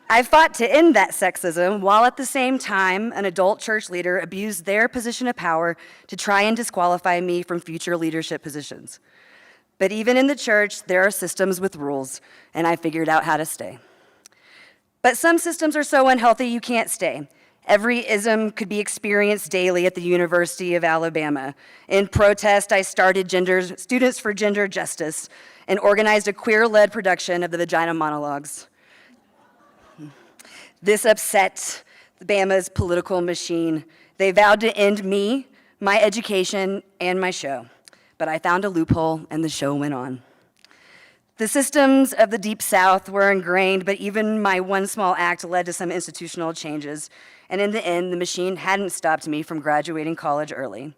I fought to end that sexism while at the same time an adult church leader abused their position of power to try and disqualify me from future leadership positions. But even in the church, there are systems with rules, and I figured out how to stay. But some systems are so unhealthy you can't stay. Every ism could be experienced daily at the University of Alabama. In protest, I started Students for Gender Justice and organized a queer-led production of the Vagina Monologues. This upset Bama's political machine. They vowed to end me, my education, and my show. But I found a loophole, and the show went on. The systems of the Deep South were ingrained, but even my one small act led to some institutional changes. And in the end, the machine hadn't stopped me from graduating college early.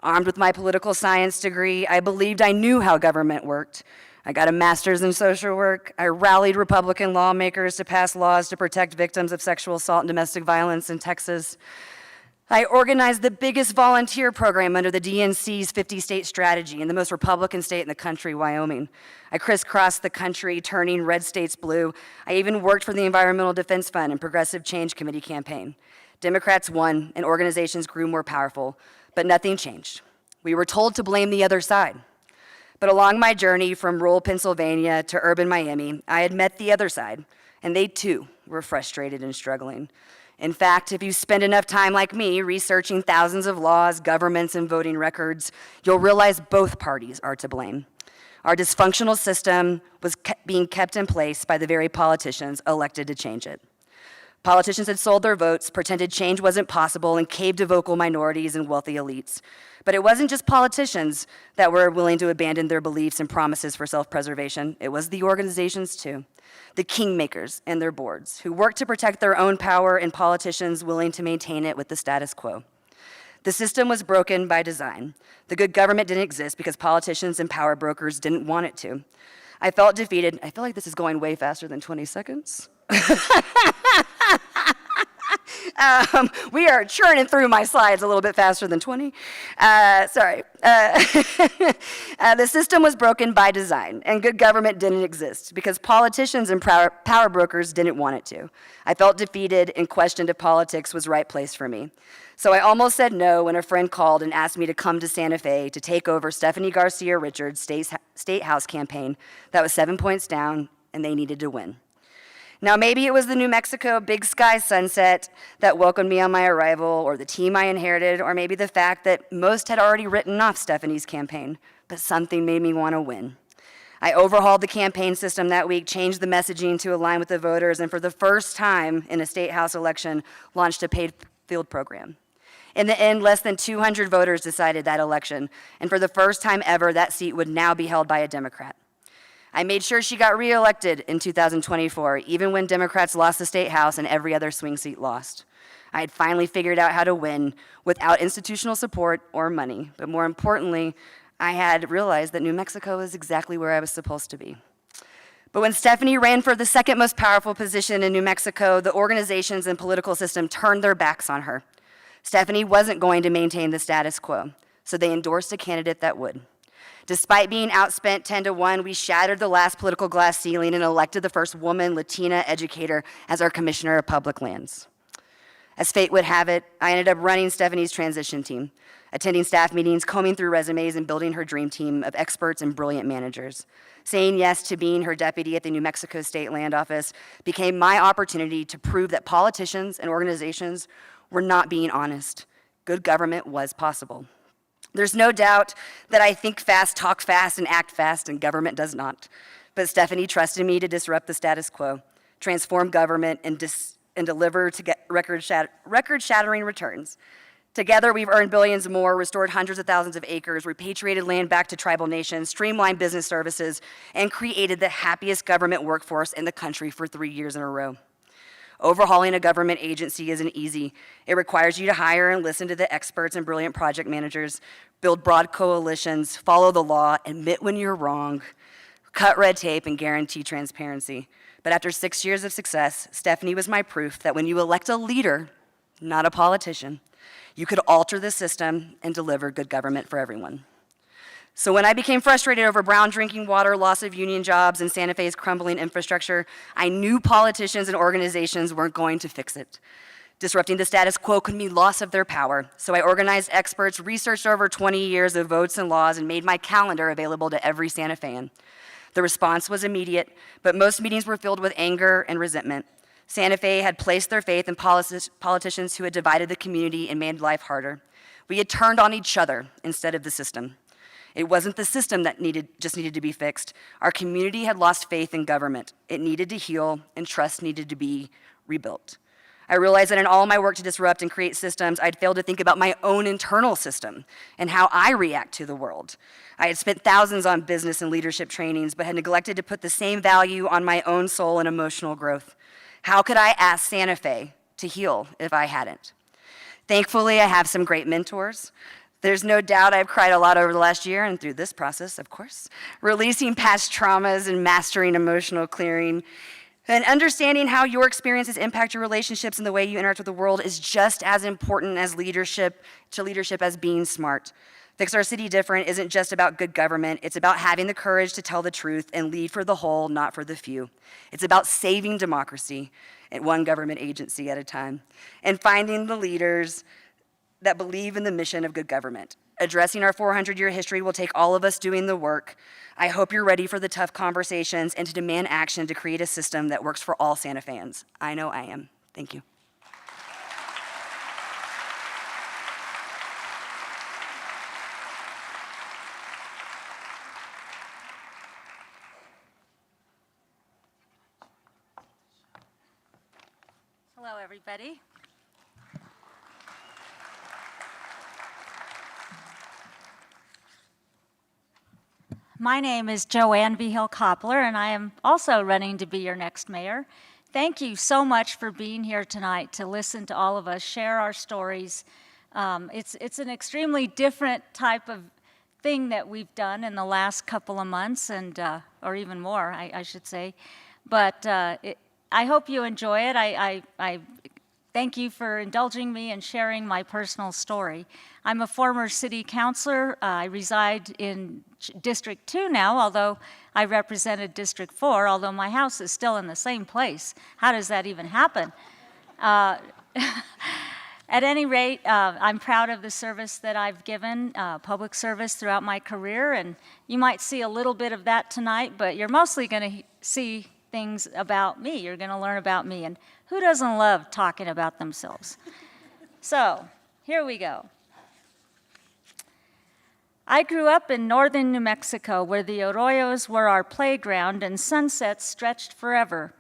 Armed with my political science degree, I believed I knew how government worked. I got a master's in social work. I rallied Republican lawmakers to pass laws to protect victims of sexual assault and domestic violence in Texas. I organized the biggest volunteer program under the DNC's 50-state strategy in the most Republican state in the country, Wyoming. I crisscrossed the country, turning red states blue. I even worked for the Environmental Defense Fund and Progressive Change Committee campaign. Democrats won, and organizations grew more powerful, but nothing changed. We were told to blame the other side. But along my journey from rural Pennsylvania to urban Miami, I had met the other side, and they too were frustrated and struggling. In fact, if you spend enough time like me researching thousands of laws, governments, and voting records, you'll realize both parties are to blame. Our dysfunctional system was being kept in place by the very politicians elected to change it. Politicians had sold their votes, pretended change wasn't possible, and caved to vocal minorities and wealthy elites. But it wasn't just politicians that were willing to abandon their beliefs and promises for self-preservation. It was the organizations too, the kingmakers and their boards, who worked to protect their own power and politicians willing to maintain it with the status quo. The system was broken by design. The good government didn't exist because politicians and power brokers didn't want it to. I felt defeated. I feel like this is going way faster than 20 seconds. We are churning through my slides a little bit faster than 20. Sorry. The system was broken by design, and good government didn't exist because politicians and power brokers didn't want it to. I felt defeated and questioned if politics was the right place for me. So I almost said no when a friend called and asked me to come to Santa Fe to take over Stephanie Garcia Richards' State House campaign that was 7 points down and they needed to win. Now, maybe it was the New Mexico Big Sky sunset that welcomed me on my arrival, or the team I inherited, or maybe the fact that most had already written off Stephanie's campaign, but something made me want to win. I overhauled the campaign system that week, changed the messaging to align with the voters, and for the first time in a state house election, launched a paid field program. In the end, less than 200 voters decided that election, and for the first time ever, that seat would now be held by a Democrat. I made sure she got reelected in 2024, even when Democrats lost the state house and every other swing seat lost. I had finally figured out how to win without institutional support or money, but more importantly, I had realized that New Mexico is exactly where I was supposed to be. But when Stephanie ran for the second most powerful position in New Mexico, the organizations and political system turned their backs on her. Stephanie wasn't going to maintain the status quo, so they endorsed a candidate that would. Despite being outspent 10-1, we shattered the last political glass ceiling and elected the first woman Latina educator as our Commissioner of Public Lands. As fate would have it, I ended up running Stephanie's transition team, attending staff meetings, combing through resumes, and building her dream team of experts and brilliant managers. Saying yes to being her deputy at the New Mexico State Land Office became my opportunity to prove that politicians and organizations were not being honest. Good government was possible. There's no doubt that I think fast, talk fast, and act fast, and government does not. But Stephanie trusted me to disrupt the status quo, transform government, and deliver to get record-shattering returns. Together, we've earned billions more, restored hundreds of thousands of acres, repatriated land back to tribal nations, streamlined business services, and created the happiest government workforce in the country for 3 years in a row. Overhauling a government agency isn't easy. It requires you to hire and listen to the experts and brilliant project managers, build broad coalitions, follow the law, admit when you're wrong, cut red tape, and guarantee transparency. But after 6 years of success, Stephanie was my proof that when you elect a leader, not a politician, you could alter the system and deliver good government for everyone. So when I became frustrated over brown drinking water, loss of union jobs, and Santa Fe's crumbling infrastructure, I knew politicians and organizations weren't going to fix it. Disrupting the status quo could mean loss of their power. So I organized experts, researched over 20 years of votes and laws, and made my calendar available to every Santa Fean. The response was immediate, but most meetings were filled with anger and resentment. Santa Fe had placed their faith in politicians who had divided the community and made life harder. We had turned on each other instead of the system. It wasn't the system that just needed to be fixed. Our community had lost faith in government. It needed to heal, and trust needed to be rebuilt. I realized that in all my work to disrupt and create systems, I'd failed to think about my own internal system and how I react to the world. I had spent thousands on business and leadership trainings, but had neglected to put the same value on my own soul and emotional growth. How could I ask Santa Fe to heal if I hadn't? Thankfully, I have some great mentors. There's no doubt I've cried a lot over the last year, and through this process, of course, releasing past traumas and mastering emotional clearing. And understanding how your experiences impact your relationships and the way you interact with the world is just as important as leadership as being smart. Fix Our City Different isn't just about good government. It's about having the courage to tell the truth and lead for the whole, not for the few. It's about saving democracy at one government agency at a time and finding the leaders that believe in the mission of good government. Addressing our 400-year history will take all of us doing the work. I hope you're ready for the tough conversations and to demand action to create a system that works for all Santa Fans. I know I am. Thank you. Hello, everybody. My name is JoAnne Vigil Coppler, and I am also running to be your next mayor. Thank you so much for being here tonight to listen to all of us share our stories. It's an extremely different type of thing that we've done in the last couple of months, and or even more, I should say. But I hope you enjoy it. I thank you for indulging me and sharing my personal story. I'm a former city councilor. I reside in District 2 now, although I represented District 4, although my house is still in the same place. How does that even happen? At any rate, I'm proud of the service that I've given, public service throughout my career, and you might see a little bit of that tonight, but you're mostly going to see things about me. You're going to learn about me. And who doesn't love talking about themselves? So, here we go. I grew up in northern New Mexico, where the arroyos were our playground and sunsets stretched forever.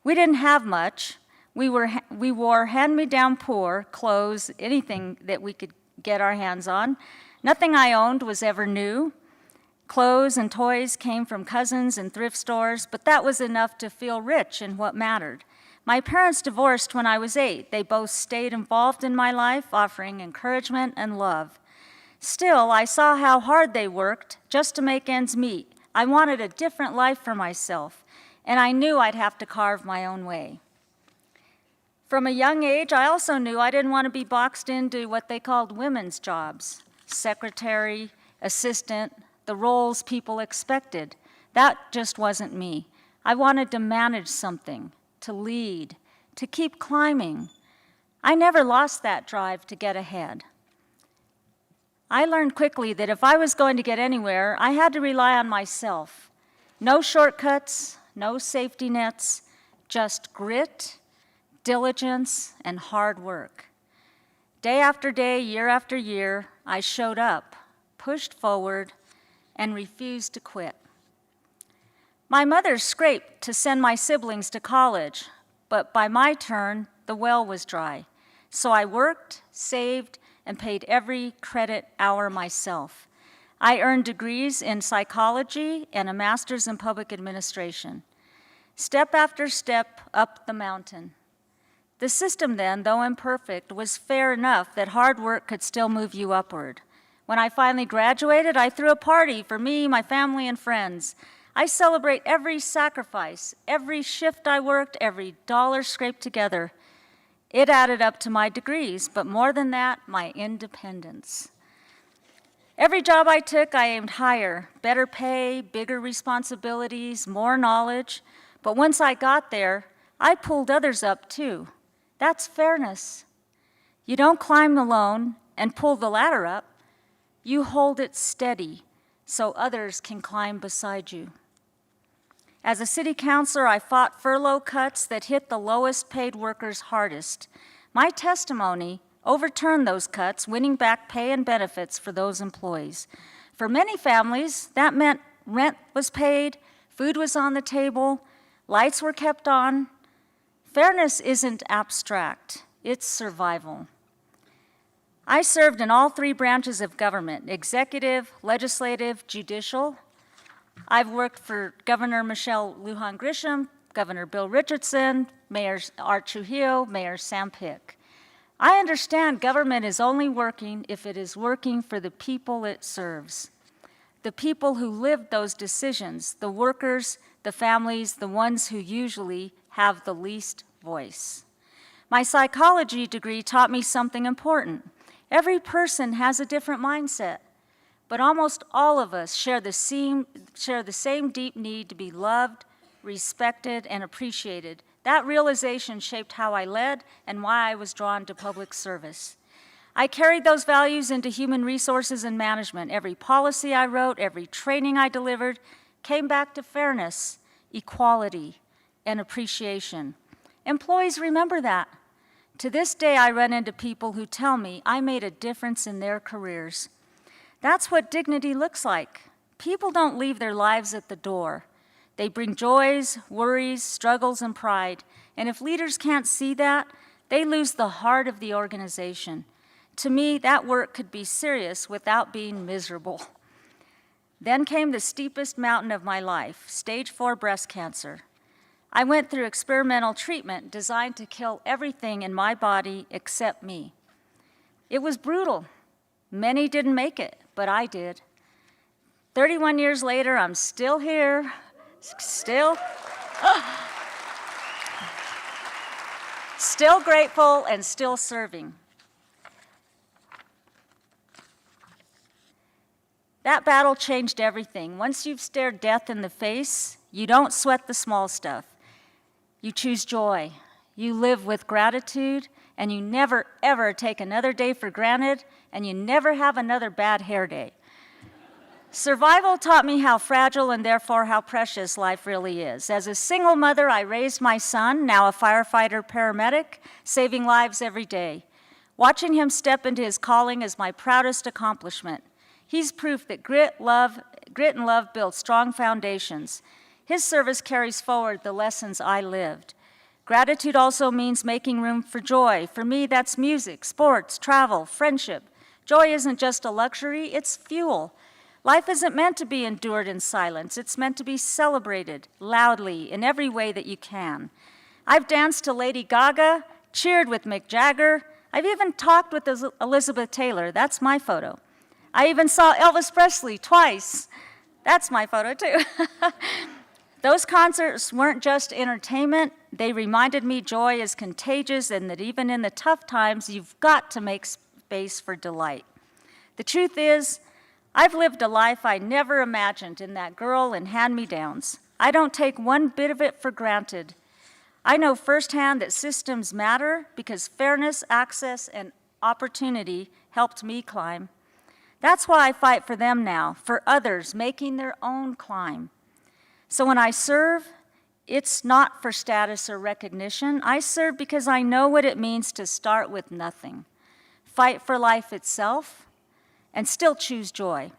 We didn't have much. We wore hand-me-down poor clothes, anything that we could get our hands on. Nothing I owned was ever new. Clothes and toys came from cousins and thrift stores, but that was enough to feel rich in what mattered. My parents divorced when I was 8. They both stayed involved in my life, offering encouragement and love. Still, I saw how hard they worked just to make ends meet. I wanted a different life for myself, and I knew I'd have to carve my own way. From a young age, I also knew I didn't want to be boxed into what they called women's jobs, secretary, assistant, the roles people expected. That just wasn't me. I wanted to manage something, to lead, to keep climbing. I never lost that drive to get ahead. I learned quickly that if I was going to get anywhere, I had to rely on myself. No shortcuts, no safety nets, just grit, diligence, and hard work. Day after day, year after year, I showed up, pushed forward, and refused to quit. My mother scraped to send my siblings to college, but by my turn, the well was dry. So I worked, saved, and paid every credit hour myself. I earned degrees in psychology and a master's in public administration. Step after step up the mountain. The system then, though imperfect, was fair enough that hard work could still move you upward. When I finally graduated, I threw a party for me, my family, and friends. I celebrate every sacrifice, every shift I worked, every dollar scraped together. It added up to my degrees, but more than that, my independence. Every job I took, I aimed higher, better pay, bigger responsibilities, more knowledge. But once I got there, I pulled others up too. That's fairness. You don't climb alone and pull the ladder up. You hold it steady so others can climb beside you. As a city councilor, I fought furlough cuts that hit the lowest paid workers hardest. My testimony overturned those cuts, winning back pay and benefits for those employees. For many families, that meant rent was paid, food was on the table, lights were kept on. Fairness isn't abstract, it's survival. I served in all 3 branches of government: executive, legislative, judicial. I've worked for Governor Michelle Lujan Grisham, Governor Bill Richardson, Mayor Art Trujillo, Mayor Sam Pick. I understand government is only working if it is working for the people it serves, the people who live those decisions, the workers, the families, the ones who usually have the least voice. My psychology degree taught me something important. Every person has a different mindset, but almost all of us share the same deep need to be loved, respected, and appreciated. That realization shaped how I led and why I was drawn to public service. I carried those values into human resources and management. Every policy I wrote, every training I delivered came back to fairness, equality, and appreciation. Employees remember that. To this day, I run into people who tell me I made a difference in their careers. That's what dignity looks like. People don't leave their lives at the door. They bring joys, worries, struggles, and pride. And if leaders can't see that, they lose the heart of the organization. To me, that work could be serious without being miserable. Then came the steepest mountain of my life, stage 4 breast cancer. I went through experimental treatment designed to kill everything in my body except me. It was brutal. Many didn't make it, but I did. 31 years later, I'm still here, still grateful and still serving. That battle changed everything. Once you've stared death in the face, you don't sweat the small stuff. You choose joy. You live with gratitude, and you never, ever take another day for granted, and you never have another bad hair day. Survival taught me how fragile and therefore how precious life really is. As a single mother, I raised my son, now a firefighter paramedic, saving lives every day. Watching him step into his calling is my proudest accomplishment. He's proof that grit and love build strong foundations. His service carries forward the lessons I lived. Gratitude also means making room for joy. For me, that's music, sports, travel, friendship. Joy isn't just a luxury, it's fuel. Life isn't meant to be endured in silence. It's meant to be celebrated loudly in every way that you can. I've danced to Lady Gaga, cheered with Mick Jagger. I've even talked with Elizabeth Taylor. That's my photo. I even saw Elvis Presley twice. That's my photo, too. Those concerts weren't just entertainment. They reminded me joy is contagious and that even in the tough times, you've got to make space for delight. The truth is, I've lived a life I never imagined in that girl and hand-me-downs. I don't take one bit of it for granted. I know firsthand that systems matter because fairness, access, and opportunity helped me climb. That's why I fight for them now, for others making their own climb. So when I serve, it's not for status or recognition. I serve because I know what it means to start with nothing, fight for life itself, and still choose joy.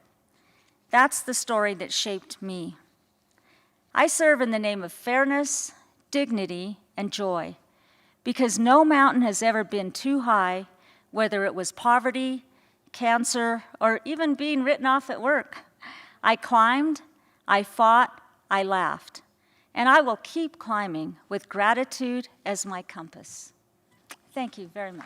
That's the story that shaped me. I serve in the name of fairness, dignity, and joy, because no mountain has ever been too high, whether it was poverty, cancer, or even being written off at work. I climbed, I fought, I laughed, and I will keep climbing with gratitude as my compass. Thank you very much.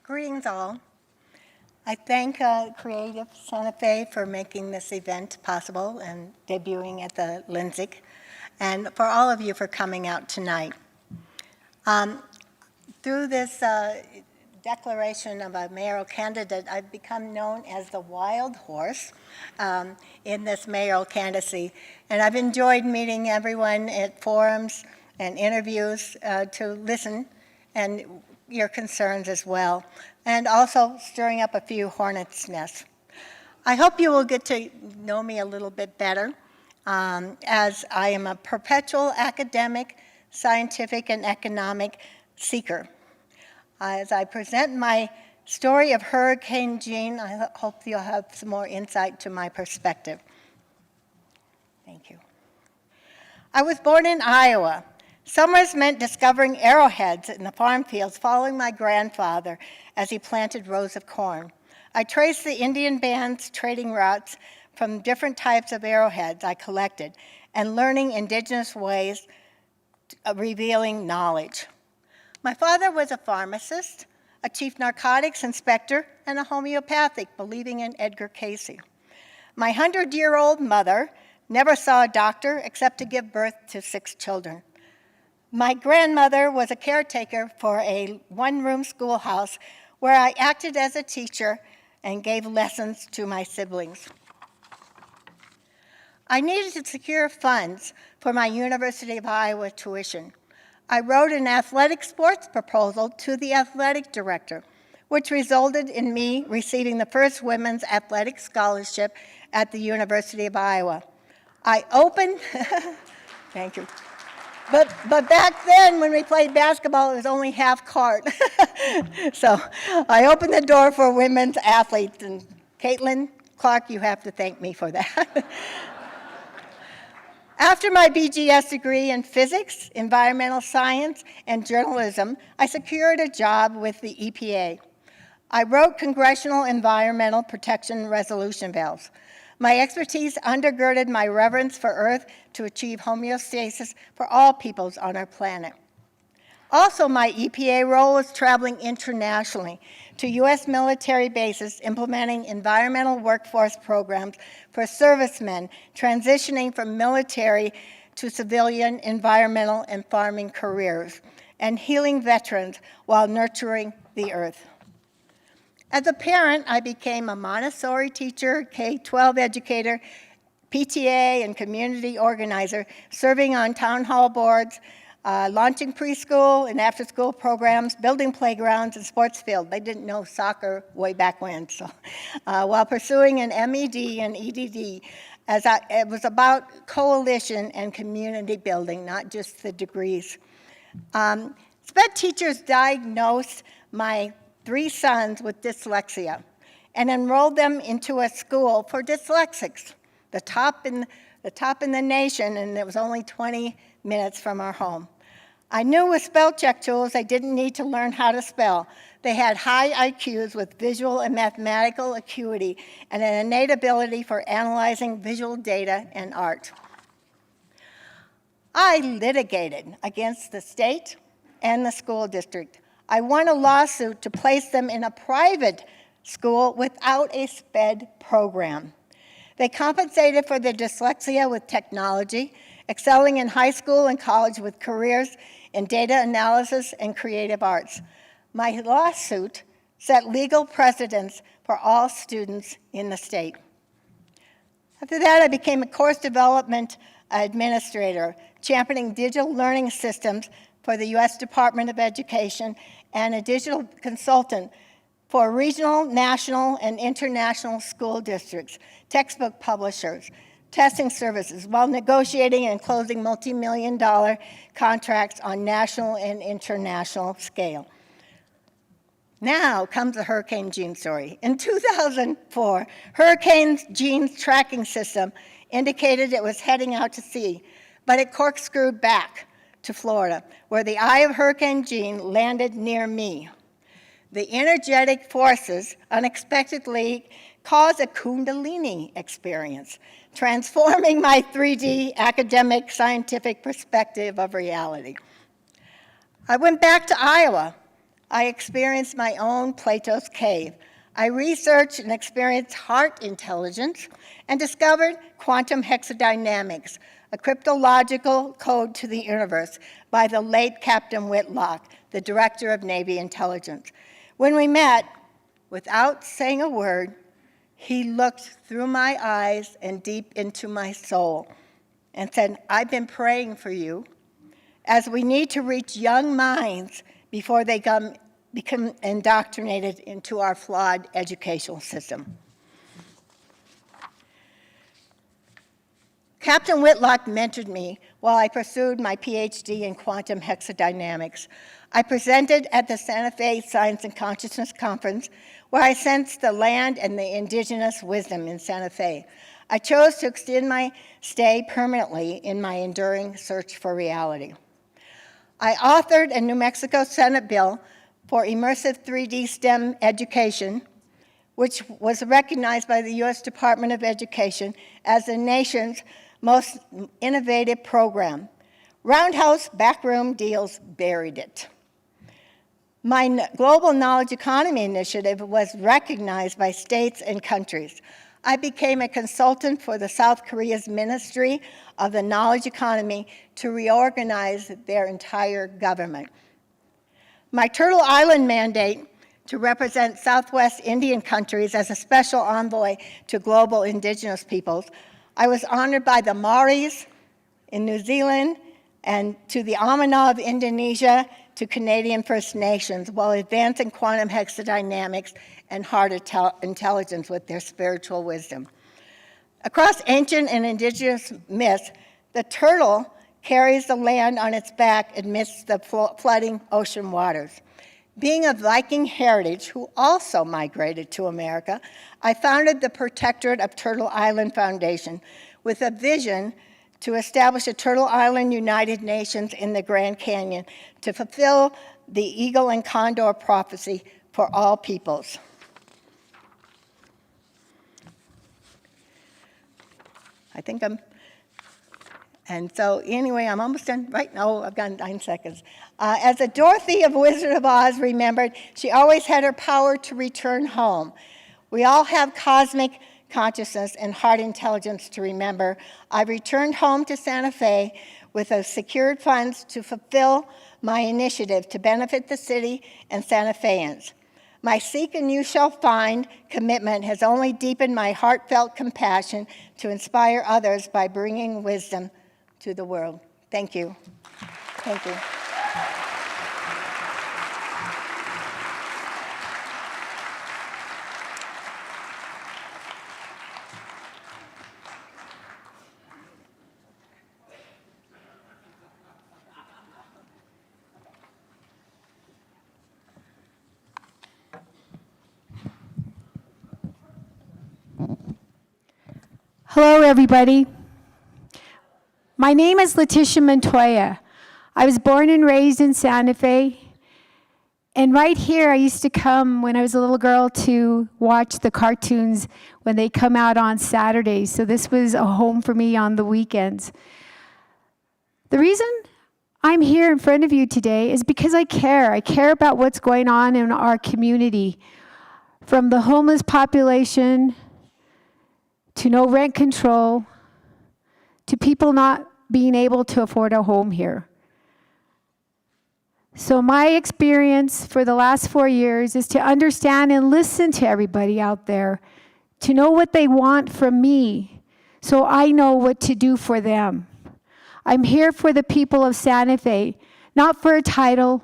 Greetings all. I thank Creative Santa Fe for making this event possible and debuting at the Lindsay, and for all of you for coming out tonight. Through this declaration of a mayoral candidate, I've become known as the wild horse in this mayoral candidacy, and I've enjoyed meeting everyone at forums and interviews to listen and your concerns as well, and also stirring up a few hornets' nests. I hope you will get to know me a little bit better, as I am a perpetual academic, scientific, and economic seeker. As I present my story of Hurricane Jeanne, I hope you'll have some more insight to my perspective. Thank you. I was born in Iowa. Summers meant discovering arrowheads in the farm fields following my grandfather as he planted rows of corn. I traced the Indian band's trading routes from different types of arrowheads I collected and learning indigenous ways, revealing knowledge. My father was a pharmacist, a chief narcotics inspector, and a homeopathic, believing in Edgar Cayce. My 100-year-old mother never saw a doctor except to give birth to 6 children. My grandmother was a caretaker for a one-room schoolhouse where I acted as a teacher and gave lessons to my siblings. I needed to secure funds for my University of Iowa tuition. I wrote an athletic sports proposal to the athletic director, which resulted in me receiving the first women's athletic scholarship at the University of Iowa. I opened, thank you. But back then, when we played basketball, it was only half court. So I opened the door for women's athletes, and Caitlin Clark, you have to thank me for that. After my BGS degree in physics, environmental science, and journalism, I secured a job with the EPA. I wrote congressional environmental protection resolution bills. My expertise undergirded my reverence for Earth to achieve homeostasis for all peoples on our planet. Also, my EPA role was traveling internationally to U.S. military bases implementing environmental workforce programs for servicemen transitioning from military to civilian environmental and farming careers, and healing veterans while nurturing the earth. As a parent, I became a Montessori teacher, K-12 educator, PTA and community organizer, serving on town hall boards, launching preschool and after-school programs, building playgrounds and sports fields. They didn't know soccer way back when, so while pursuing an MED and EDD, it was about coalition and community building, not just the degrees. SPED teachers diagnosed my 3 sons with dyslexia and enrolled them into a school for dyslexics, the top in the nation, and it was only 20 minutes from our home. I knew with spell check tools they didn't need to learn how to spell. They had high IQs with visual and mathematical acuity and an innate ability for analyzing visual data and art. I litigated against the state and the school district. I won a lawsuit to place them in a private school without a SPED program. They compensated for their dyslexia with technology, excelling in high school and college with careers in data analysis and creative arts. My lawsuit set legal precedents for all students in the state. After that, I became a course development administrator, championing digital learning systems for the U.S. Department of Education and a digital consultant for regional, national, and international school districts, textbook publishers, testing services, while negotiating and closing multi-million-dollar contracts on national and international scale. Now comes the Hurricane Jeanne story. In 2004, Hurricane Jeanne's tracking system indicated it was heading out to sea, but it corkscrewed back to Florida, where the eye of Hurricane Jeanne landed near me. The energetic forces unexpectedly caused a Kundalini experience, transforming my 3D academic scientific perspective of reality. I went back to Iowa. I experienced my own Plato's Cave. I researched and experienced heart intelligence and discovered quantum hexadynamics, a cryptological code to the universe by the late Captain Whitlock, the director of Navy intelligence. When we met, without saying a word, he looked through my eyes and deep into my soul and said, "I've been praying for you, as we need to reach young minds before they become indoctrinated into our flawed educational system." Captain Whitlock mentored me while I pursued my PhD in quantum hexadynamics. I presented at the Santa Fe Science and Consciousness Conference, where I sensed the land and the indigenous wisdom in Santa Fe. I chose to extend my stay permanently in my enduring search for reality. I authored a New Mexico Senate bill for immersive 3D STEM education, which was recognized by the U.S. Department of Education as the nation's most innovative program. Roundhouse backroom deals buried it. My Global Knowledge Economy Initiative was recognized by states and countries. I became a consultant for the South Korea's Ministry of the Knowledge Economy to reorganize their entire government. My Turtle Island mandate to represent Southwest Indian countries as a special envoy to global indigenous peoples, I was honored by the Maoris in New Zealand and to the Amana of Indonesia, to Canadian First Nations, while advancing quantum hexadynamics and heart intelligence with their spiritual wisdom. Across ancient and indigenous myths, the turtle carries the land on its back amidst the flooding ocean waters. Being of Viking heritage, who also migrated to America, I founded the Protectorate of Turtle Island Foundation with a vision to establish a Turtle Island United Nations in the Grand Canyon to fulfill the eagle and condor prophecy for all peoples. And so anyway, I'm almost done, right? No, I've got 9 seconds. As a Dorothy of Wizard of Oz remembered, she always had her power to return home. We all have cosmic consciousness and heart intelligence to remember. I returned home to Santa Fe with secured funds to fulfill my initiative to benefit the city and Santa Feans. My Seek and You Shall Find commitment has only deepened my heartfelt compassion to inspire others by bringing wisdom to the world. Thank you. Thank you. Hello, everybody. My name is Letitia Montoya. I was born and raised in Santa Fe. And right here, I used to come when I was a little girl to watch the cartoons when they come out on Saturdays. So this was a home for me on the weekends. The reason I'm here in front of you today is because I care. I care about what's going on in our community, from the homeless population to no rent control, to people not being able to afford a home here. So my experience for the last 4 years is to understand and listen to everybody out there, to know what they want from me, so I know what to do for them. I'm here for the people of Santa Fe, not for a title,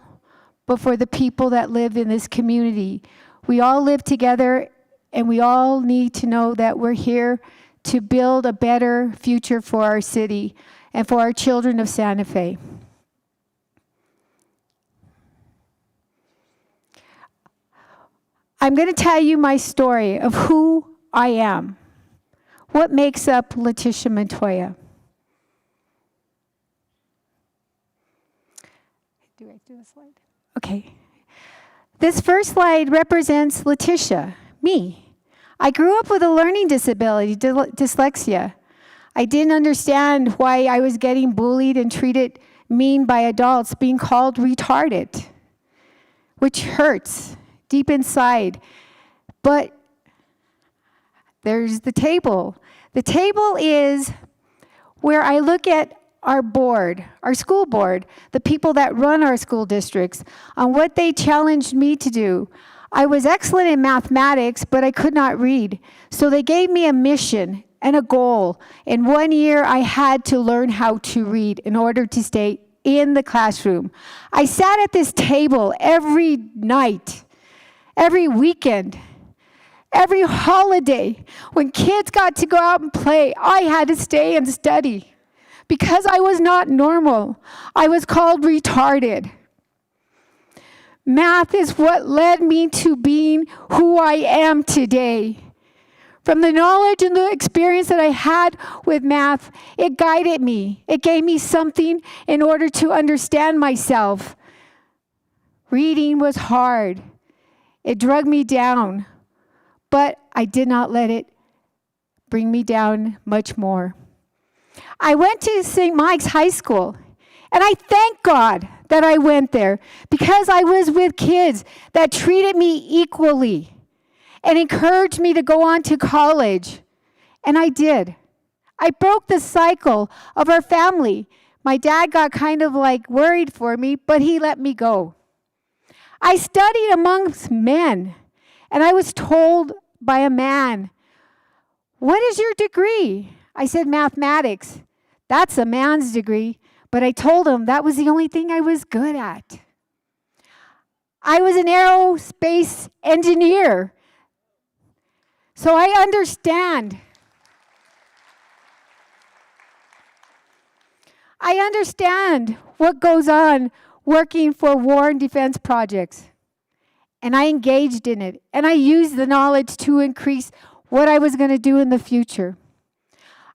but for the people that live in this community. We all live together, and we all need to know that we're here to build a better future for our city and for our children of Santa Fe. I'm going to tell you my story of who I am. What makes up Letitia Montoya? Do I do a slide? Okay. This first slide represents Letitia, me. I grew up with a learning disability, dyslexia. I didn't understand why I was getting bullied and treated mean by adults, being called retarded, which hurts deep inside. But there's the table. The table is where I look at our board, our school board, the people that run our school districts, on what they challenged me to do. I was excellent in mathematics, but I could not read. So they gave me a mission and a goal. In 1 year, I had to learn how to read in order to stay in the classroom. I sat at this table every night, every weekend, every holiday. When kids got to go out and play, I had to stay and study because I was not normal. I was called retarded. Math is what led me to being who I am today. From the knowledge and the experience that I had with math, it guided me. It gave me something in order to understand myself. Reading was hard. It drug me down, but I did not let it bring me down much more. I went to St. Mike's High School, and I thank God that I went there because I was with kids that treated me equally and encouraged me to go on to college. And I did. I broke the cycle of our family. My dad got kind of like worried for me, but he let me go. I studied amongst men, and I was told by a man, "What is your degree?" I said, "Mathematics." "That's a man's degree." But I told him that was the only thing I was good at. I was an aerospace engineer. So I understand. I understand what goes on working for war and defense projects. And I engaged in it. And I used the knowledge to increase what I was going to do in the future.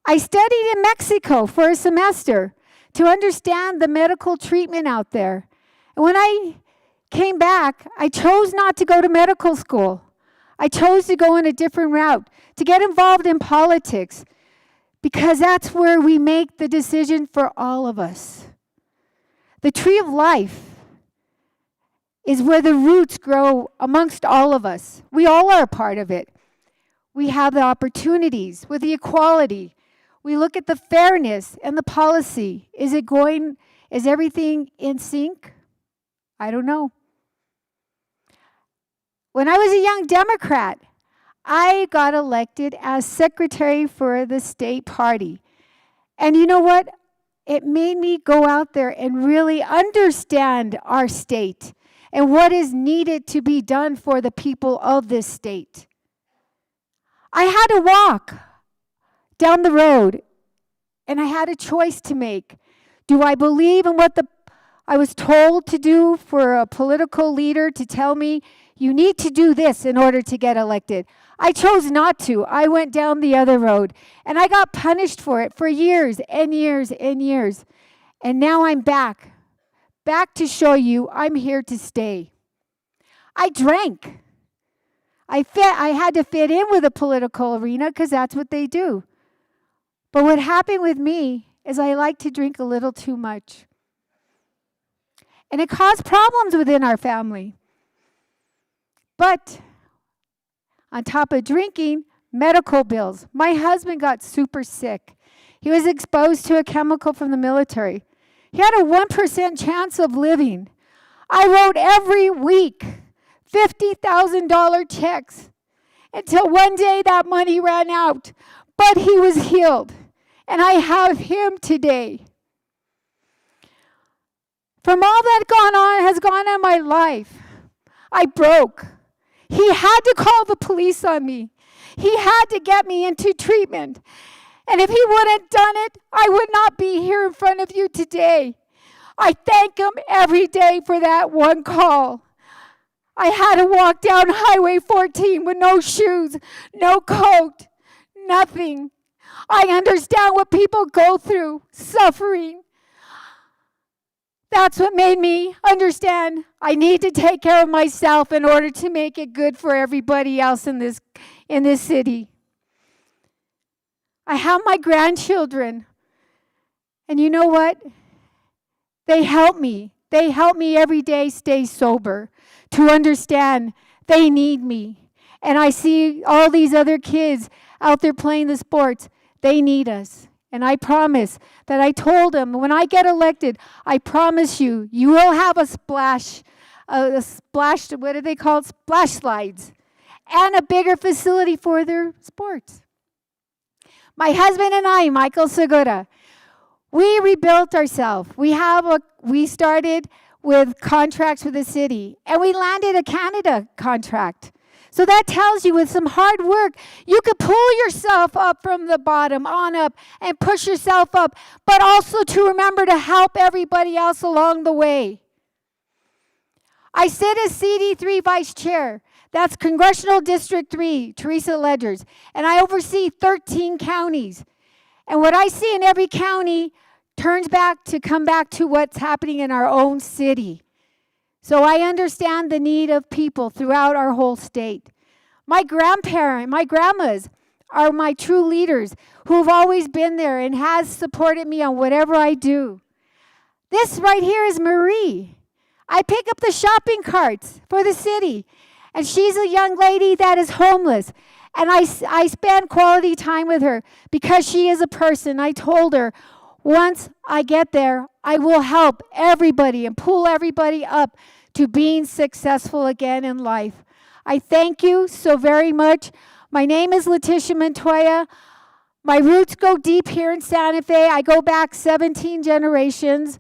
I studied in Mexico for a semester to understand the medical treatment out there. And when I came back, I chose not to go to medical school. I chose to go in a different route, to get involved in politics, because that's where we make the decision for all of us. The tree of life is where the roots grow amongst all of us. We all are a part of it. We have the opportunities with the equality. We look at the fairness and the policy. Is everything in sync? I don't know. When I was a young Democrat, I got elected as secretary for the state party. And you know what? It made me go out there and really understand our state and what is needed to be done for the people of this state. I had to walk down the road, and I had a choice to make. Do I believe in what I was told to do for a political leader to tell me, you need to do this in order to get elected? I chose not to. I went down the other road, and I got punished for it for years and years and years. And now I'm back to show you I'm here to stay. I drank. I had to fit in with the political arena because that's what they do. But what happened with me is I like to drink a little too much. And it caused problems within our family. But on top of drinking, medical bills. My husband got super sick. He was exposed to a chemical from the military. He had a 1% chance of living. I wrote every week $50,000 checks until one day that money ran out. But he was healed, and I have him today. From all that has gone on in my life, I broke. He had to call the police on me. He had to get me into treatment. And if he wouldn't have done it, I would not be here in front of you today. I thank him every day for that one call. I had to walk down Highway 14 with no shoes, no coat, nothing. I understand what people go through, suffering. That's what made me understand I need to take care of myself in order to make it good for everybody else in this city. I have my grandchildren, and you know what? They help me. They help me every day stay sober, to understand they need me. And I see all these other kids out there playing the sports. They need us. And I promise that I told them, when I get elected, I promise you, you will have a splash, what do they call it? Splash slides, and a bigger facility for their sports. My husband and I, Michael Segura, we rebuilt ourselves. We started with contracts with the city, and we landed a Canada contract. So that tells you with some hard work, you could pull yourself up from the bottom on up and push yourself up, but also to remember to help everybody else along the way. I sit as CD3 vice chair. That's Congressional District 3, Teresa Ledgers, and I oversee 13 counties. And what I see in every county come back to what's happening in our own city. So I understand the need of people throughout our whole state. My grandmas are my true leaders who've always been there and has supported me on whatever I do. This right here is Marie. I pick up the shopping carts for the city, and she's a young lady that is homeless. And I spend quality time with her because she is a person. I told her, once I get there, I will help everybody and pull everybody up to being successful again in life. I thank you so very much. My name is Letitia Montoya. My roots go deep here in Santa Fe. I go back 17 generations.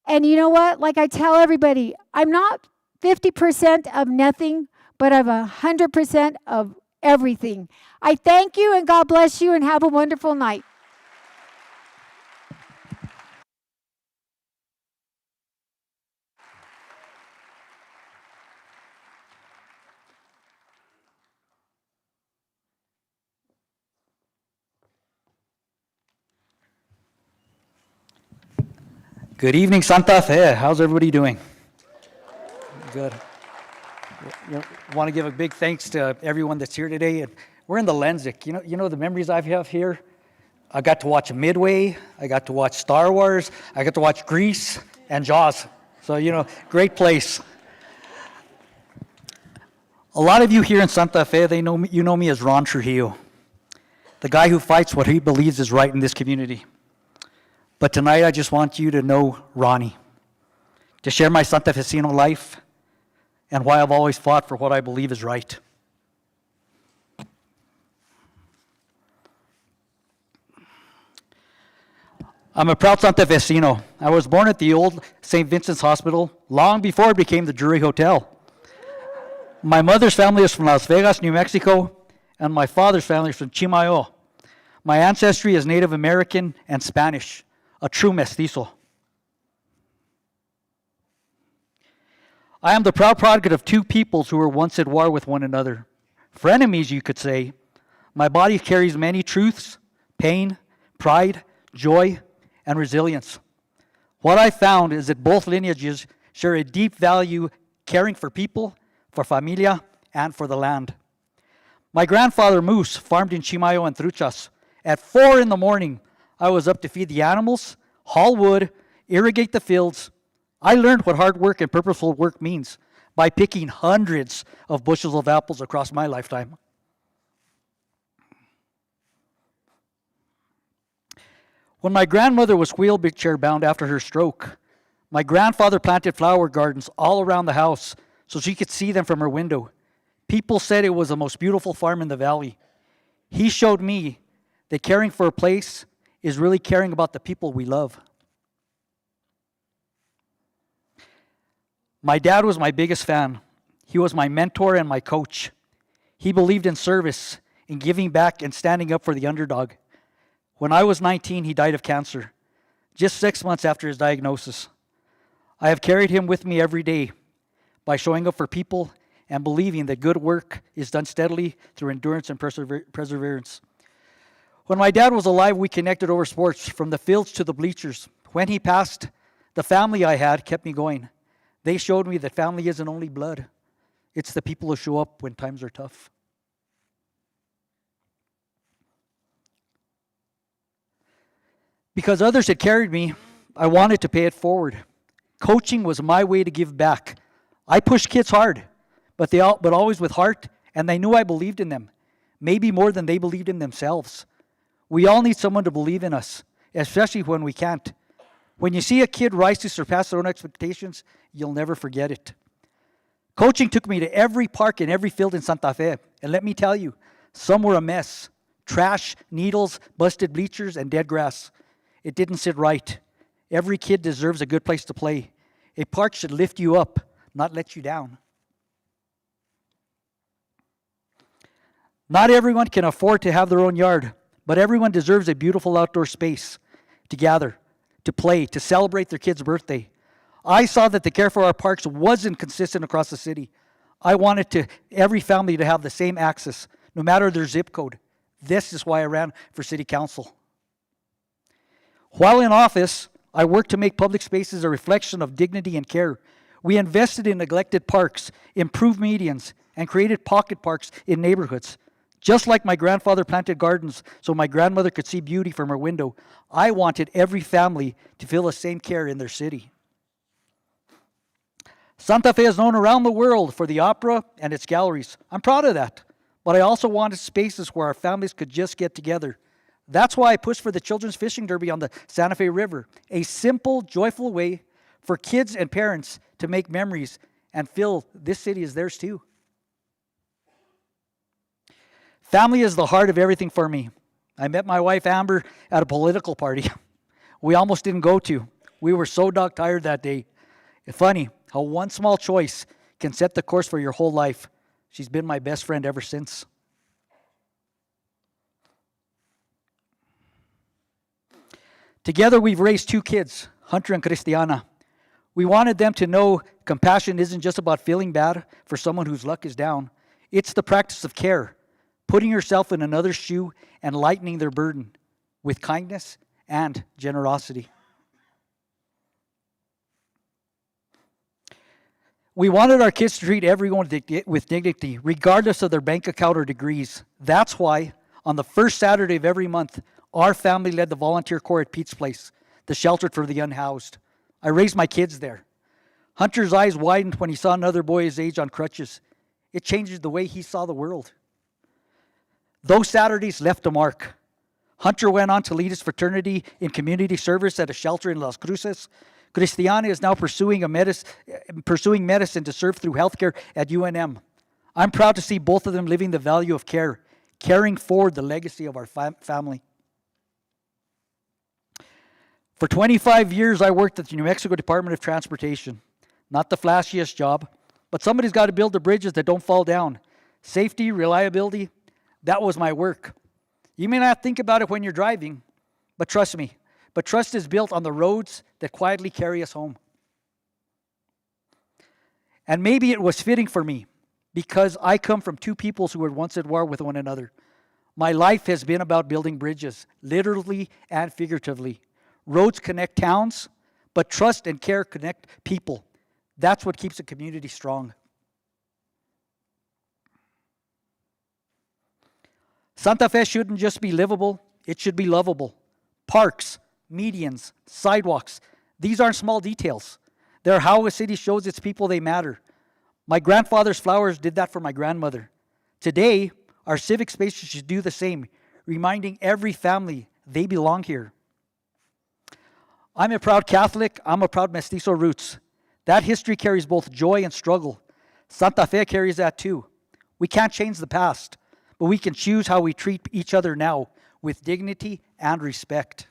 And you know what? Like I tell everybody, I'm not 50% of nothing, but I'm 100% of everything. I thank you, and God bless you, and have a wonderful night. Good evening, Santa Fe. How's everybody doing? Good. Want to give a big thanks to everyone that's here today. We're in the Lensic. You know the memories I have here? I got to watch Midway. I got to watch Star Wars. I got to watch Grease and Jaws. So, great place. A lot of you here in Santa Fe, you know me as Ron Trujillo, the guy who fights what he believes is right in this community. But tonight, I just want you to know Ronnie. to share my Santa Fecino life and why I've always fought for what I believe is right. I'm a proud Santa Fecino. I was born at the old St. Vincent's Hospital long before it became the Drury Hotel. My mother's family is from Las Vegas, New Mexico, and my father's family is from Chimayo. My ancestry is Native American and Spanish, a true mestizo. I am the proud product of two peoples who were once at war with one another. Frenemies, you could say. My body carries many truths, pain, pride, joy, and resilience. What I found is that both lineages share a deep value caring for people, for familia, and for the land. My grandfather Moose farmed in Chimayo and Truchas. At 4 in the morning, I was up to feed the animals, haul wood, irrigate the fields. I learned what hard work and purposeful work means by picking hundreds of bushels of apples across my lifetime. When my grandmother was wheelchair bound after her stroke, my grandfather planted flower gardens all around the house so she could see them from her window. People said it was the most beautiful farm in the valley. He showed me that caring for a place is really caring about the people we love. My dad was my biggest fan. He was my mentor and my coach. He believed in service, in giving back, and standing up for the underdog. When I was 19, he died of cancer, just 6 months after his diagnosis. I have carried him with me every day by showing up for people and believing that good work is done steadily through endurance and perseverance. When my dad was alive, we connected over sports, from the fields to the bleachers. When he passed, the family I had kept me going. They showed me that family isn't only blood. It's the people who show up when times are tough. Because others had carried me, I wanted to pay it forward. Coaching was my way to give back. I pushed kids hard, but always with heart, and they knew I believed in them, maybe more than they believed in themselves. We all need someone to believe in us, especially when we can't. When you see a kid rise to surpass their own expectations, you'll never forget it. Coaching took me to every park and every field in Santa Fe, and let me tell you, some were a mess. Trash, needles, busted bleachers, and dead grass. It didn't sit right. Every kid deserves a good place to play. A park should lift you up, not let you down. Not everyone can afford to have their own yard, but everyone deserves a beautiful outdoor space to gather, to play, to celebrate their kid's birthday. I saw that the care for our parks wasn't consistent across the city. I wanted every family to have the same access, no matter their zip code. This is why I ran for city council. While in office, I worked to make public spaces a reflection of dignity and care. We invested in neglected parks, improved medians, and created pocket parks in neighborhoods. Just like my grandfather planted gardens so my grandmother could see beauty from her window, I wanted every family to feel the same care in their city. Santa Fe is known around the world for the opera and its galleries. I'm proud of that. But I also wanted spaces where our families could just get together. That's why I pushed for the Children's Fishing Derby on the Santa Fe River, a simple, joyful way for kids and parents to make memories and feel this city is theirs too. Family is the heart of everything for me. I met my wife Amber at a political party. We almost didn't go to. We were so dog tired that day. It's funny how one small choice can set the course for your whole life. She's been my best friend ever since. Together we've raised 2 kids, Hunter and Cristiana. We wanted them to know compassion isn't just about feeling bad for someone whose luck is down. It's the practice of care, putting yourself in another's shoe and lightening their burden with kindness and generosity. We wanted our kids to treat everyone with dignity, regardless of their bank account or degrees. That's why, on the first Saturday of every month, our family led the volunteer corps at Pete's Place, the shelter for the unhoused. I raised my kids there. Hunter's eyes widened when he saw another boy his age on crutches. It changed the way he saw the world. Those Saturdays left a mark. Hunter went on to lead his fraternity in community service at a shelter in Las Cruces. Cristiana is now pursuing medicine to serve through healthcare at UNM. I'm proud to see both of them living the value of care, carrying forward the legacy of our family. For 25 years, I worked at the New Mexico Department of Transportation. Not the flashiest job, but somebody's got to build the bridges that don't fall down. Safety, reliability, that was my work. You may not think about it when you're driving, but trust me. But trust is built on the roads that quietly carry us home. And maybe it was fitting for me, because I come from two peoples who were once at war with one another. My life has been about building bridges, literally and figuratively. Roads connect towns, but trust and care connect people. That's what keeps a community strong. Santa Fe shouldn't just be livable, it should be lovable. Parks, medians, sidewalks, these aren't small details. They're how a city shows its people they matter. My grandfather's flowers did that for my grandmother. Today, our civic spaces should do the same, reminding every family they belong here. I'm a proud Catholic, I'm a proud mestizo roots. That history carries both joy and struggle. Santa Fe carries that too. We can't change the past, but we can choose how we treat each other now with dignity and respect.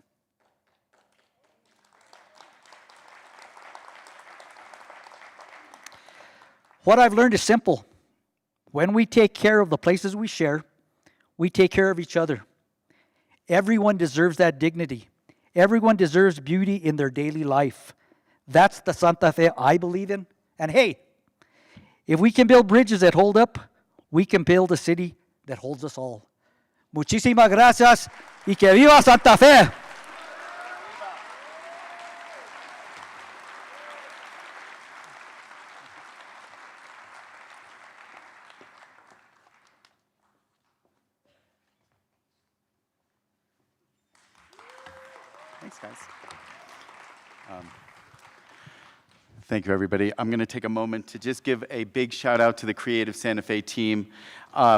What I've learned is simple. When we take care of the places we share, we take care of each other. Everyone deserves that dignity. Everyone deserves beauty in their daily life. That's the Santa Fe I believe in. And hey, if we can build bridges that hold up, we can build a city that holds us all. Muchísimas gracias y que viva Santa Fe! Thanks, guys. Thank you, everybody. I'm going to take a moment to just give a big shout out to the Creative Santa Fe team.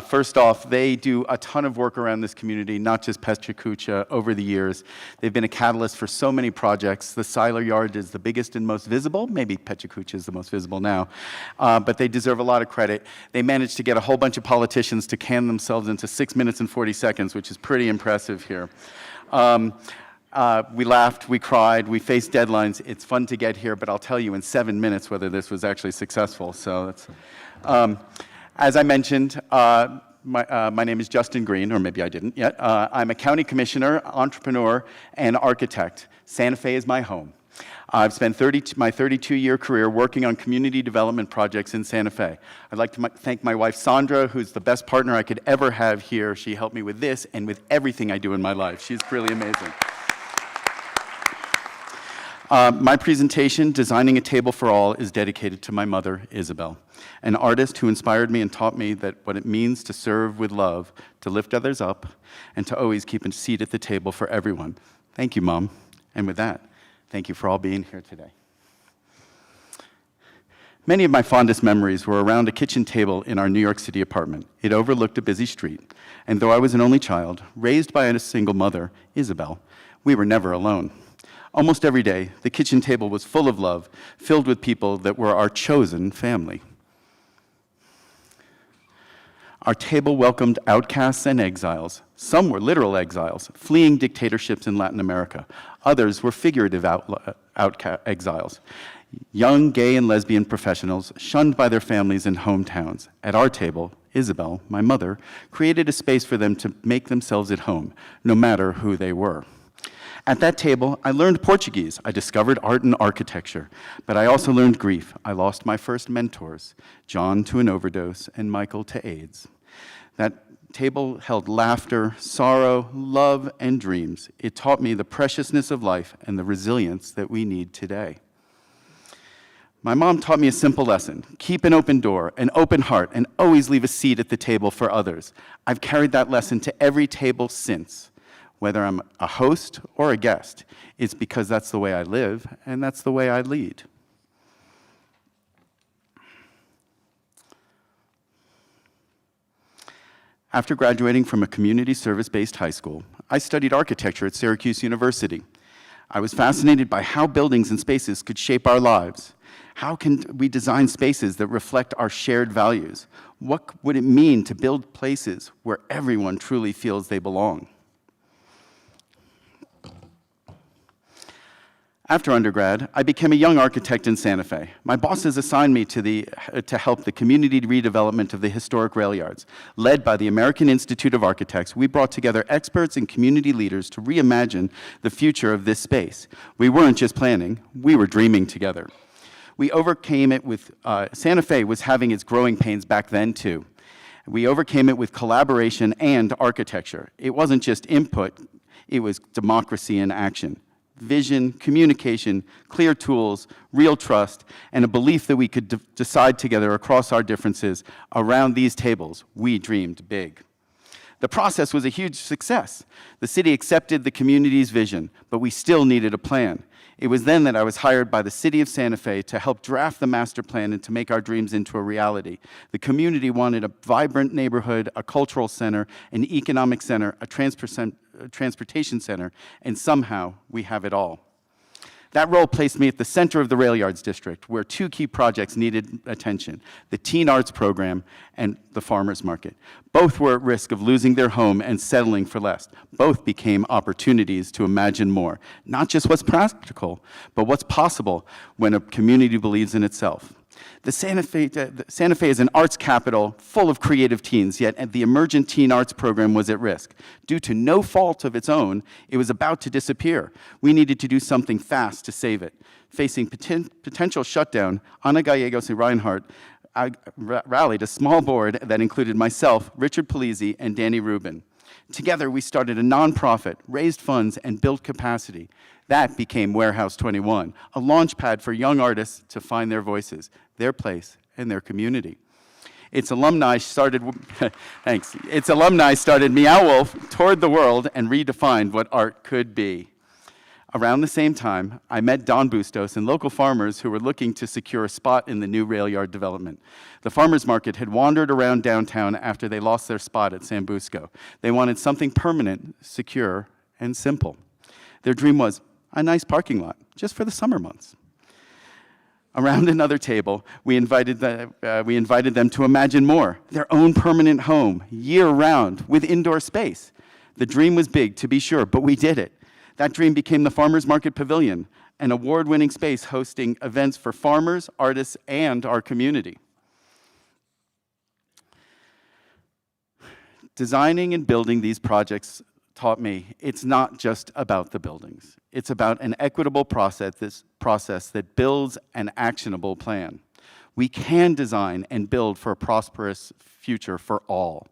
First off, they do a ton of work around this community, not just PechaKucha, over the years. They've been a catalyst for so many projects. The Siler Yard is the biggest and most visible. Maybe PechaKucha is the most visible now. But they deserve a lot of credit. They managed to get a whole bunch of politicians to can themselves into 6 minutes and 40 seconds, which is pretty impressive here. We laughed, we cried, we faced deadlines. It's fun to get here, but I'll tell you in 7 minutes whether this was actually successful. So that's, as I mentioned, my name is Justin Greene, or maybe I didn't yet. I'm a county commissioner, entrepreneur, and architect. Santa Fe is my home. I've spent my 32-year career working on community development projects in Santa Fe. I'd like to thank my wife, Sandra, who's the best partner I could ever have here. She helped me with this and with everything I do in my life. She's really amazing. My presentation, Designing a Table for All, is dedicated to my mother, Isabel, an artist who inspired me and taught me that what it means to serve with love, to lift others up, and to always keep a seat at the table for everyone. Thank you, Mom. And with that, thank you for all being here today. Many of my fondest memories were around a kitchen table in our New York City apartment. It overlooked a busy street, and though I was an only child, raised by a single mother, Isabel, we were never alone. Almost every day, the kitchen table was full of love, filled with people that were our chosen family. Our table welcomed outcasts and exiles. Some were literal exiles, fleeing dictatorships in Latin America. Others were figurative exiles. Young gay and lesbian professionals shunned by their families and hometowns. At our table, Isabel, my mother, created a space for them to make themselves at home, no matter who they were. At that table, I learned Portuguese. I discovered art and architecture, but I also learned grief. I lost my first mentors, John to an overdose and Michael to AIDS. That table held laughter, sorrow, love, and dreams. It taught me the preciousness of life and the resilience that we need today. My mom taught me a simple lesson: keep an open door, an open heart, and always leave a seat at the table for others. I've carried that lesson to every table since. Whether I'm a host or a guest, it's because that's the way I live and that's the way I lead. After graduating from a community service-based high school, I studied architecture at Syracuse University. I was fascinated by how buildings and spaces could shape our lives. How can we design spaces that reflect our shared values? What would it mean to build places where everyone truly feels they belong? After undergrad, I became a young architect in Santa Fe. My bosses assigned me to help the community redevelopment of the historic rail yards. Led by the American Institute of Architects, we brought together experts and community leaders to reimagine the future of this space. We weren't just planning, we were dreaming together. We overcame it with, Santa Fe was having its growing pains back then too. We overcame it with collaboration and architecture. It wasn't just input, it was democracy in action. Vision, communication, clear tools, real trust, and a belief that we could decide together across our differences around these tables. We dreamed big. The process was a huge success. The city accepted the community's vision, but we still needed a plan. It was then that I was hired by the city of Santa Fe to help draft the master plan and to make our dreams into a reality. The community wanted a vibrant neighborhood, a cultural center, an economic center, a transportation center, and somehow we have it all. That role placed me at the center of the Rail Yards District, where two key projects needed attention: the Teen Arts Program and the Farmers Market. Both were at risk of losing their home and settling for less. Both became opportunities to imagine more, not just what's practical, but what's possible when a community believes in itself. Santa Fe is an arts capital full of creative teens, yet the emergent teen arts program was at risk. Due to no fault of its own, it was about to disappear. We needed to do something fast to save it. Facing potential shutdown, Ana Gallegos and Reinhardt rallied a small board that included myself, Richard Polizzi, and Danny Rubin. Together, we started a nonprofit, raised funds, and built capacity. That became Warehouse 21, a launch pad for young artists to find their voices, their place, and their community. Its alumni started, thanks. Its alumni started Meow Wolf, toured the world, and redefined what art could be. Around the same time, I met Don Bustos and local farmers who were looking to secure a spot in the new rail yard development. The farmers market had wandered around downtown after they lost their spot at San Busco. They wanted something permanent, secure, and simple. Their dream was a nice parking lot, just for the summer months. Around another table, we invited them to imagine more, their own permanent home, year-round, with indoor space. The dream was big, to be sure, but we did it. That dream became the Farmers Market Pavilion, an award-winning space hosting events for farmers, artists, and our community. Designing and building these projects taught me it's not just about the buildings. It's about an equitable process that builds an actionable plan. We can design and build for a prosperous future for all.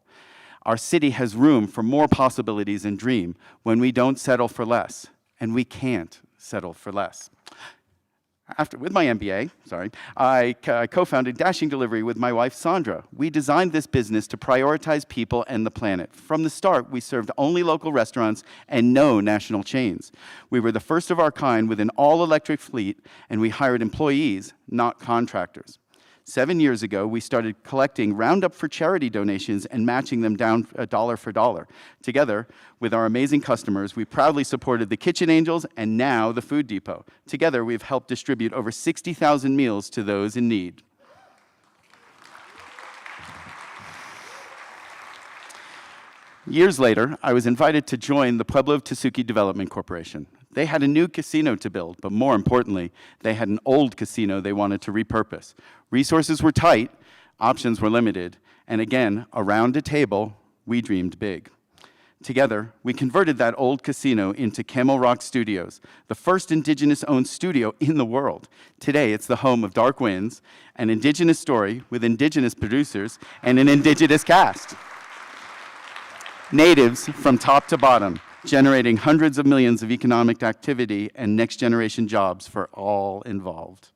Our city has room for more possibilities and dream when we don't settle for less, and we can't settle for less. With my MBA, I co-founded Dashing Delivery with my wife, Sandra. We designed this business to prioritize people and the planet. From the start, we served only local restaurants and no national chains. We were the first of our kind with an all-electric fleet, and we hired employees, not contractors. 7 years ago, we started collecting Roundup for charity donations and matching them down dollar for dollar. Together, with our amazing customers, we proudly supported the Kitchen Angels and now the Food Depot. Together, we've helped distribute over 60,000 meals to those in need. Years later, I was invited to join the Pueblo of Tesuque Development Corporation. They had a new casino to build, but more importantly, they had an old casino they wanted to repurpose. Resources were tight, options were limited, and again, around a table, we dreamed big. Together, we converted that old casino into Camel Rock Studios, the first indigenous-owned studio in the world. Today, it's the home of Dark Winds, an indigenous story with indigenous producers and an indigenous cast. Natives from top to bottom, generating hundreds of millions of economic activity and next-generation jobs for all involved.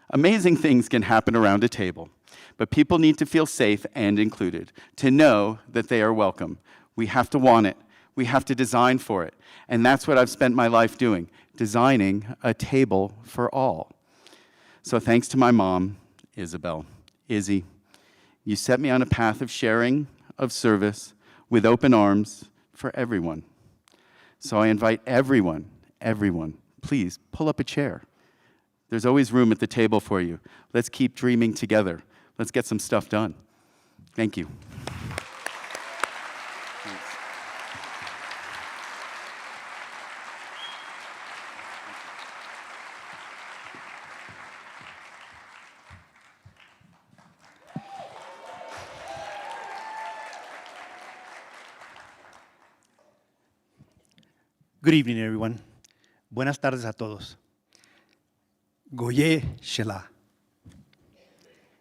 Amazing things can happen around a table, but people need to feel safe and included, to know that they are welcome. We have to want it. We have to design for it. And that's what I've spent my life doing, designing a table for all. So thanks to my mom, Isabel, Izzy, you set me on a path of sharing, of service, with open arms for everyone. So I invite everyone, please pull up a chair. There's always room at the table for you. Let's keep dreaming together. Let's get some stuff done. Thank you. Good evening, everyone. Buenas tardes a todos. Goye Shela.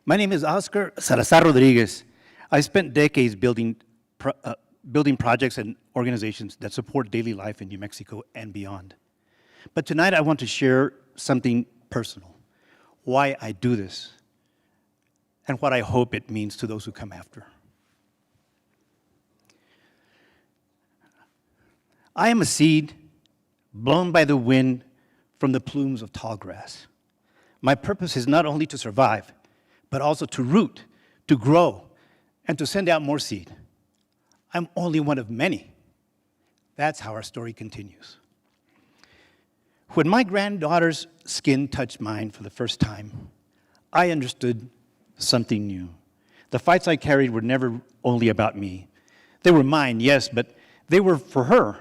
My name is Oscar Salazar Rodriguez. I spent decades building projects and organizations that support daily life in New Mexico and beyond. But tonight I want to share something personal, why I do this, and what I hope it means to those who come after. I am a seed blown by the wind from the plumes of tall grass. My purpose is not only to survive, but also to root, to grow, and to send out more seed. I'm only one of many. That's how our story continues. When my granddaughter's skin touched mine for the first time, I understood something new. The fights I carried were never only about me. They were mine, yes, but they were for her.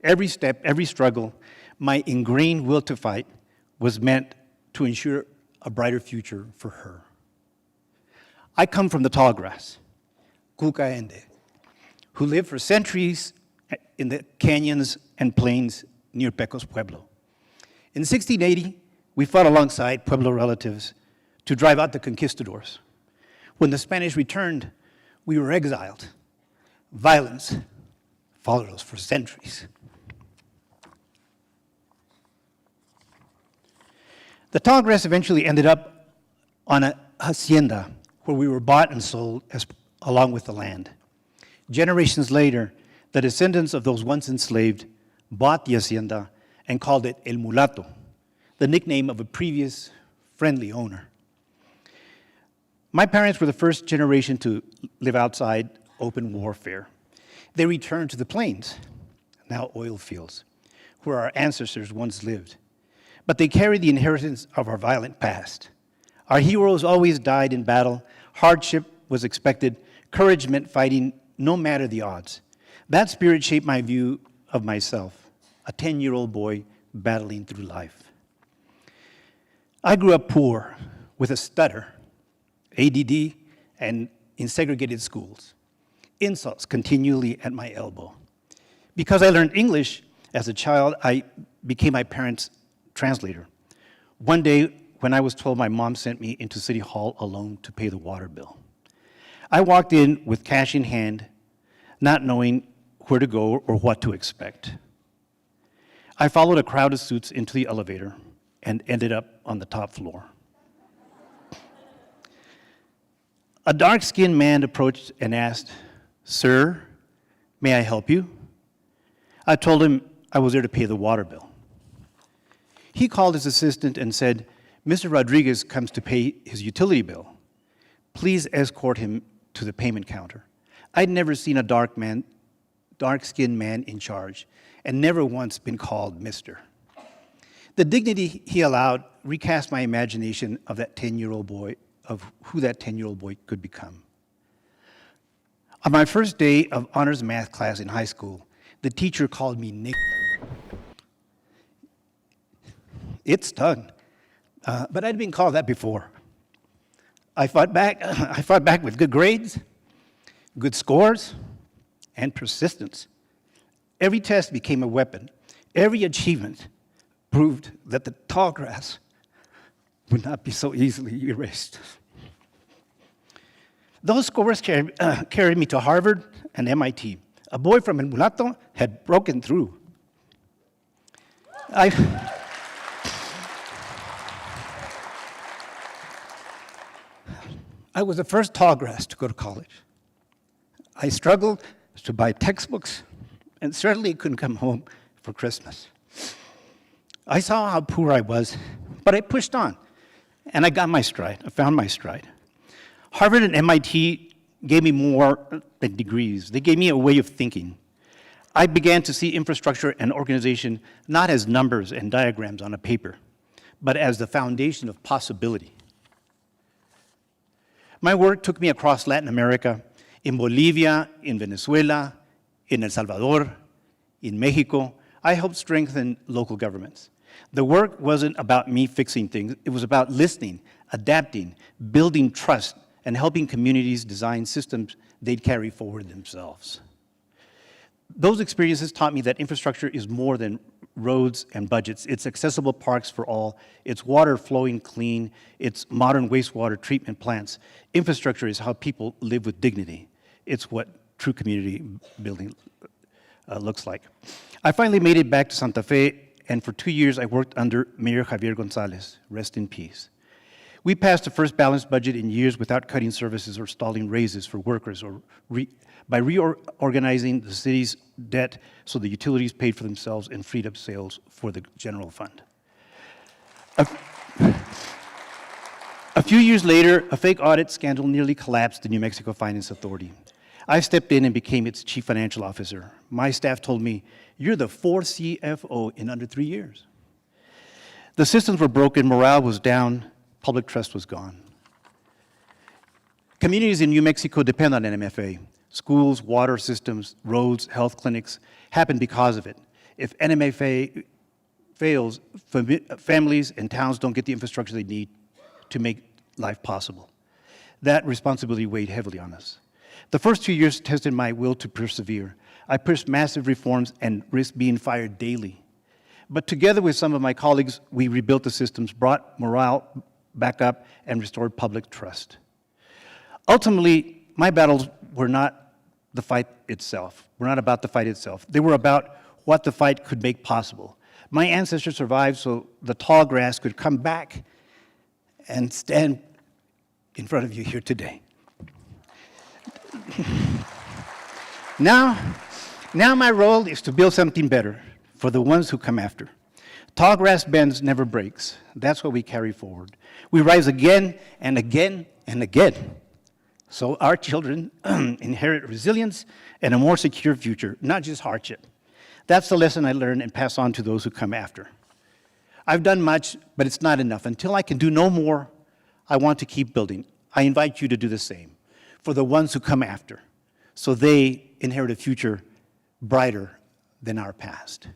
Every step, every struggle, my ingrained will to fight was meant to ensure a brighter future for her. I come from the tall grass, Cucaende, who lived for centuries in the canyons and plains near Pecos Pueblo. In 1680, we fought alongside Pueblo relatives to drive out the conquistadors. When the Spanish returned, we were exiled. Violence followed us for centuries. The tall grass eventually ended up on a hacienda where we were bought and sold along with the land. Generations later, the descendants of those once enslaved bought the hacienda and called it El Mulato, the nickname of a previous friendly owner. My parents were the first generation to live outside open warfare. They returned to the plains, now oil fields, where our ancestors once lived. But they carried the inheritance of our violent past. Our heroes always died in battle. Hardship was expected. Courage meant fighting no matter the odds. That spirit shaped my view of myself, a 10-year-old boy battling through life. I grew up poor with a stutter, ADD, and in segregated schools. Insults continually at my elbow. Because I learned English as a child, I became my parents' translator. One day, when I was told my mom sent me into City Hall alone to pay the water bill, I walked in with cash in hand, not knowing where to go or what to expect. I followed a crowd of suits into the elevator and ended up on the top floor. A dark-skinned man approached and asked, "Sir, may I help you?" I told him I was there to pay the water bill. He called his assistant and said, "Mr. Rodriguez comes to pay his utility bill. Please escort him to the payment counter." I'd never seen a dark-skinned man in charge, and never once been called Mr. The dignity he allowed recast my imagination of that 10-year-old boy, of who that 10-year-old boy could become. On my first day of honors math class in high school, the teacher called me Nick. It stung, but I'd been called that before. I fought back with good grades, good scores, and persistence. Every test became a weapon. Every achievement proved that the tall grass would not be so easily erased. Those scores carried me to Harvard and MIT. A boy from El Mulato had broken through. I was the first tall grass to go to college. I struggled to buy textbooks and certainly couldn't come home for Christmas. I saw how poor I was, but I pushed on, and I got my stride. I found my stride. Harvard and MIT gave me more than degrees. They gave me a way of thinking. I began to see infrastructure and organization not as numbers and diagrams on a paper, but as the foundation of possibility. My work took me across Latin America, in Bolivia, in Venezuela, in El Salvador, in Mexico. I helped strengthen local governments. The work wasn't about me fixing things. It was about listening, adapting, building trust, and helping communities design systems they'd carry forward themselves. Those experiences taught me that infrastructure is more than roads and budgets. It's accessible parks for all. It's water flowing clean. It's modern wastewater treatment plants. Infrastructure is how people live with dignity. It's what true community building looks like. I finally made it back to Santa Fe, and for 2 years I worked under Mayor Javier Gonzalez, rest in peace. We passed the first balanced budget in years without cutting services or stalling raises for workers, or by reorganizing the city's debt so the utilities paid for themselves and freed up sales for the general fund. A few years later, a fake audit scandal nearly collapsed the New Mexico Finance Authority. I stepped in and became its chief financial officer. My staff told me, "You're the fourth CFO in under 3 years." The systems were broken, morale was down, public trust was gone. Communities in New Mexico depend on NMFA. Schools, water systems, roads, health clinics happen because of it. If NMFA fails, families and towns don't get the infrastructure they need to make life possible. That responsibility weighed heavily on us. The first 2 years tested my will to persevere. I pushed massive reforms and risked being fired daily. But together with some of my colleagues, we rebuilt the systems, brought morale back up, and restored public trust. Ultimately, my battles were not the fight itself. Were not about the fight itself. They were about what the fight could make possible. My ancestors survived so the tall grass could come back and stand in front of you here today. Now my role is to build something better for the ones who come after. Tall grass bends, never breaks. That's what we carry forward. We rise again and again and again, so our children inherit resilience and a more secure future, not just hardship. That's the lesson I learned and pass on to those who come after. I've done much, but it's not enough. Until I can do no more, I want to keep building. I invite you to do the same for the ones who come after, so they inherit a future brighter than our past.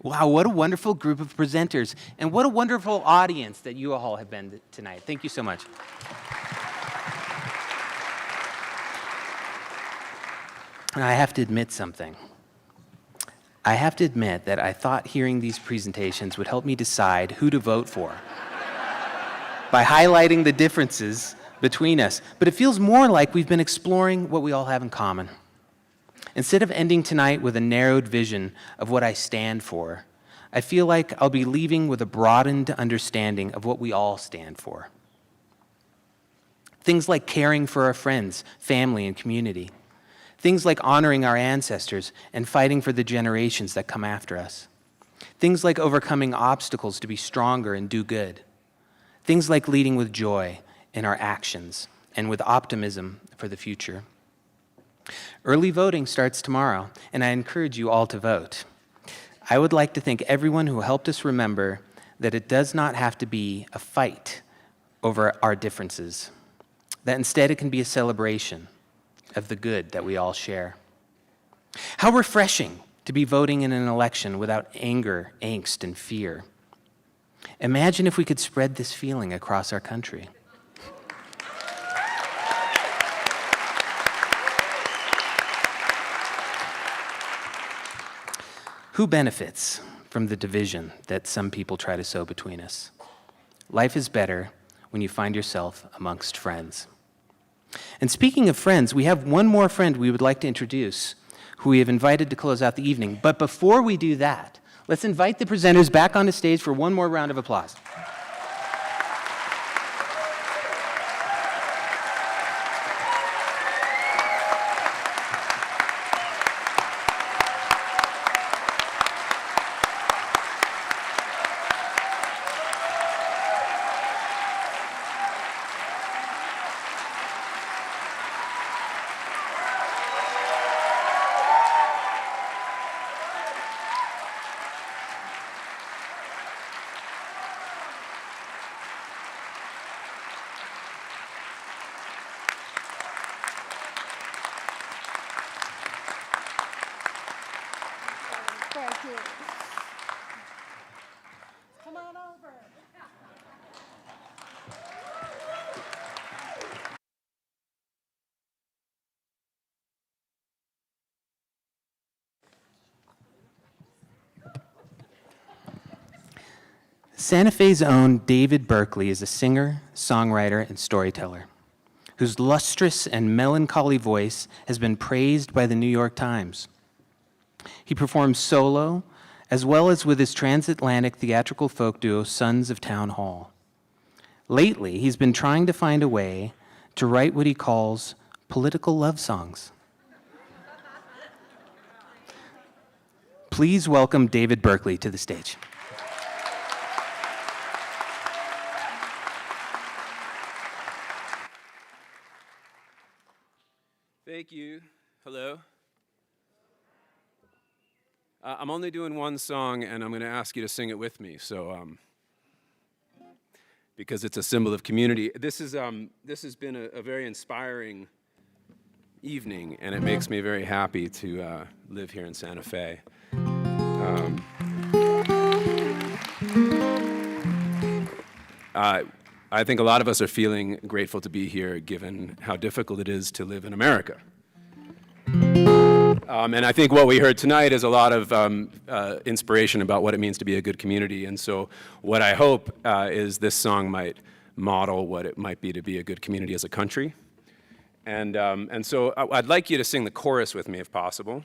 Wow, what a wonderful group of presenters, and what a wonderful audience that you all have been tonight. Thank you so much. And I have to admit something. I have to admit that I thought hearing these presentations would help me decide who to vote for by highlighting the differences between us. But it feels more like we've been exploring what we all have in common. Instead of ending tonight with a narrowed vision of what I stand for, I feel like I'll be leaving with a broadened understanding of what we all stand for. Things like caring for our friends, family, and community. Things like honoring our ancestors and fighting for the generations that come after us. Things like overcoming obstacles to be stronger and do good. Things like leading with joy in our actions and with optimism for the future. Early voting starts tomorrow, and I encourage you all to vote. I would like to thank everyone who helped us remember that it does not have to be a fight over our differences, that instead it can be a celebration of the good that we all share. How refreshing to be voting in an election without anger, angst, and fear. Imagine if we could spread this feeling across our country. Who benefits from the division that some people try to sow between us? Life is better when you find yourself amongst friends. And speaking of friends, we have one more friend we would like to introduce who we have invited to close out the evening. But before we do that, let's invite the presenters back on the stage for one more round of applause. Santa Fe's own David Berkeley is a singer, songwriter, and storyteller whose lustrous and melancholy voice has been praised by the New York Times. He performs solo, as well as with his transatlantic theatrical folk duo, Sons of Town Hall. Lately, he's been trying to find a way to write what he calls political love songs. Please welcome David Berkeley to the stage. Thank you. Hello. I'm only doing one song, and I'm going to ask you to sing it with me. So, because it's a symbol of community. This has been a very inspiring evening, and it makes me very happy to live here in Santa Fe. I think a lot of us are feeling grateful to be here, given how difficult it is to live in America. And I think what we heard tonight is a lot of inspiration about what it means to be a good community. And so what I hope is this song might model what it might be to be a good community as a country. And so I'd like you to sing the chorus with me if possible.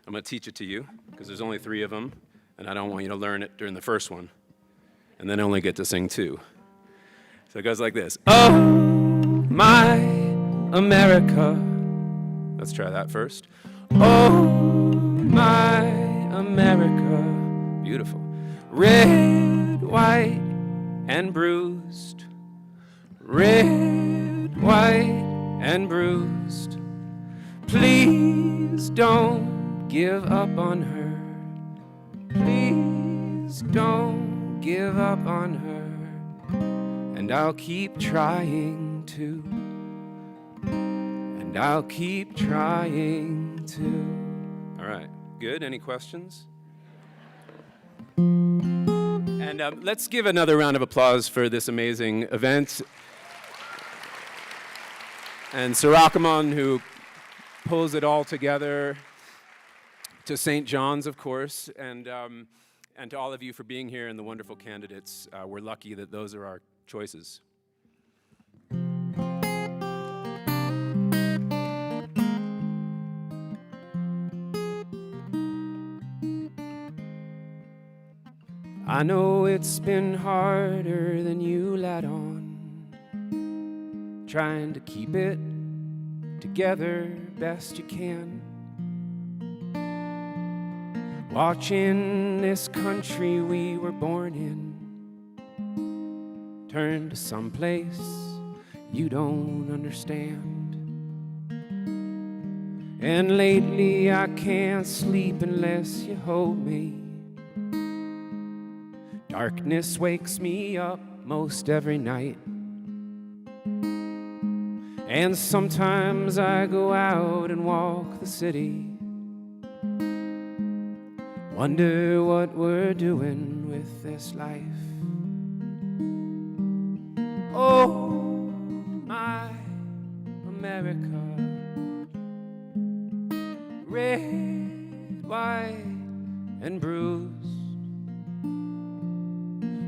I'm going to teach it to you, because there's only 3 of them, and I don't want you to learn it during the first one, and then only get to sing 2. So it goes like this. Oh, my America. Let's try that first. Oh, my America. Beautiful. Red, white, and bruised. Red, white, and bruised. Please don't give up on her. Please don't give up on her. And I'll keep trying to. And I'll keep trying to. All right, good. Any questions? And let's give another round of applause for this amazing event. And Sarakamon, who pulls it all together. To St. John's, of course, and to all of you for being here and the wonderful candidates. We're lucky that those are our choices. I know it's been harder than you let on, trying to keep it together best you can. Watching this country we were born in turn to someplace you don't understand. And lately I can't sleep unless you hold me. Darkness wakes me up most every night. And sometimes I go out and walk the city. Wonder what we're doing with this life. Oh, my America. Red, white, and bruised.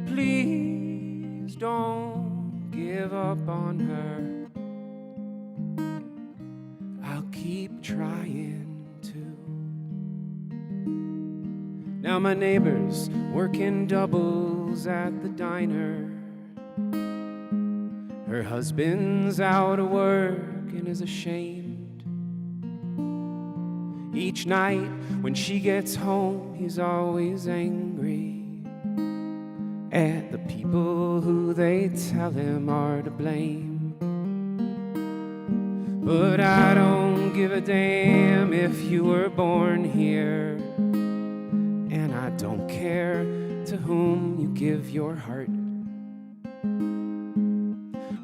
Please don't give up on her. I'll keep trying to. Now my neighbor's working doubles at the diner. Her husband's out of work and is ashamed. Each night when she gets home, he's always angry at the people who they tell him are to blame. But I don't give a damn if you were born here, and I don't care to whom you give your heart.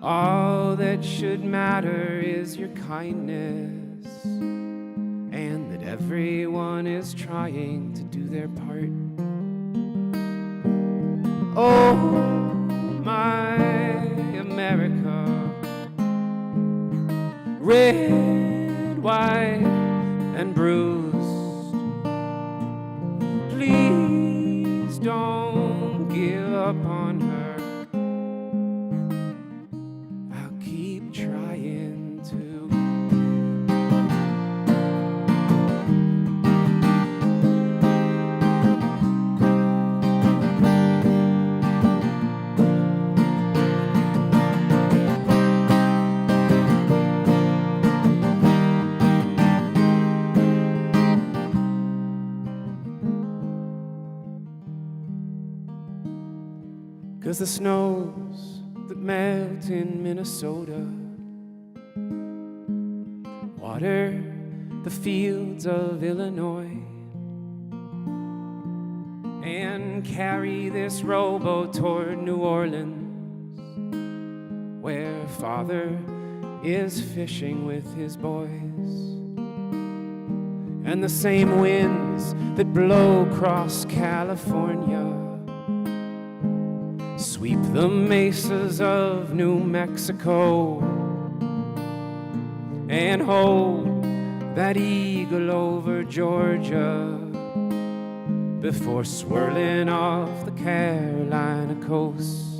All that should matter is your kindness, and that everyone is trying to do their part. Oh, my America. Red, white, and bruised. Please don't give up on 'cause the snows that melt in Minnesota water the fields of Illinois and carry this rowboat toward New Orleans, where Father is fishing with his boys. And the same winds that blow across California sweep the mesas of New Mexico and hold that eagle over Georgia before swirling off the Carolina coast.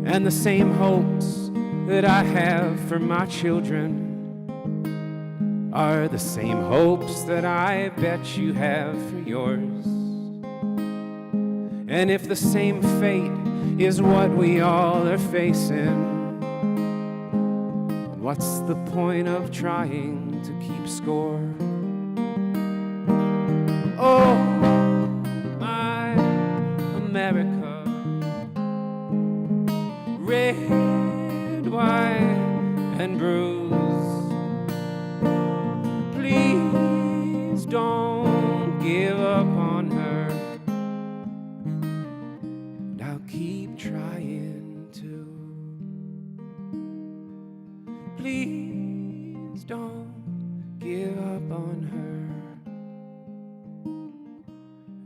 And the same hopes that I have for my children are the same hopes that I bet you have for yours. And if the same fate is what we all are facing, what's the point of trying to keep score? Oh, my America, red, white, and bruised. Please don't give up on her, and I'll keep trying to. Please don't give up on her,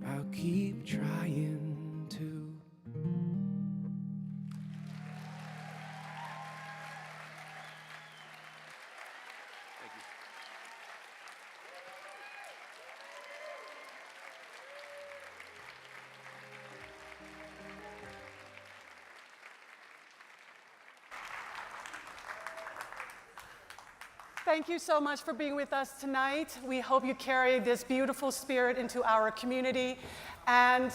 I'll keep trying to. Thank you so much for being with us tonight. We hope you carry this beautiful spirit into our community. And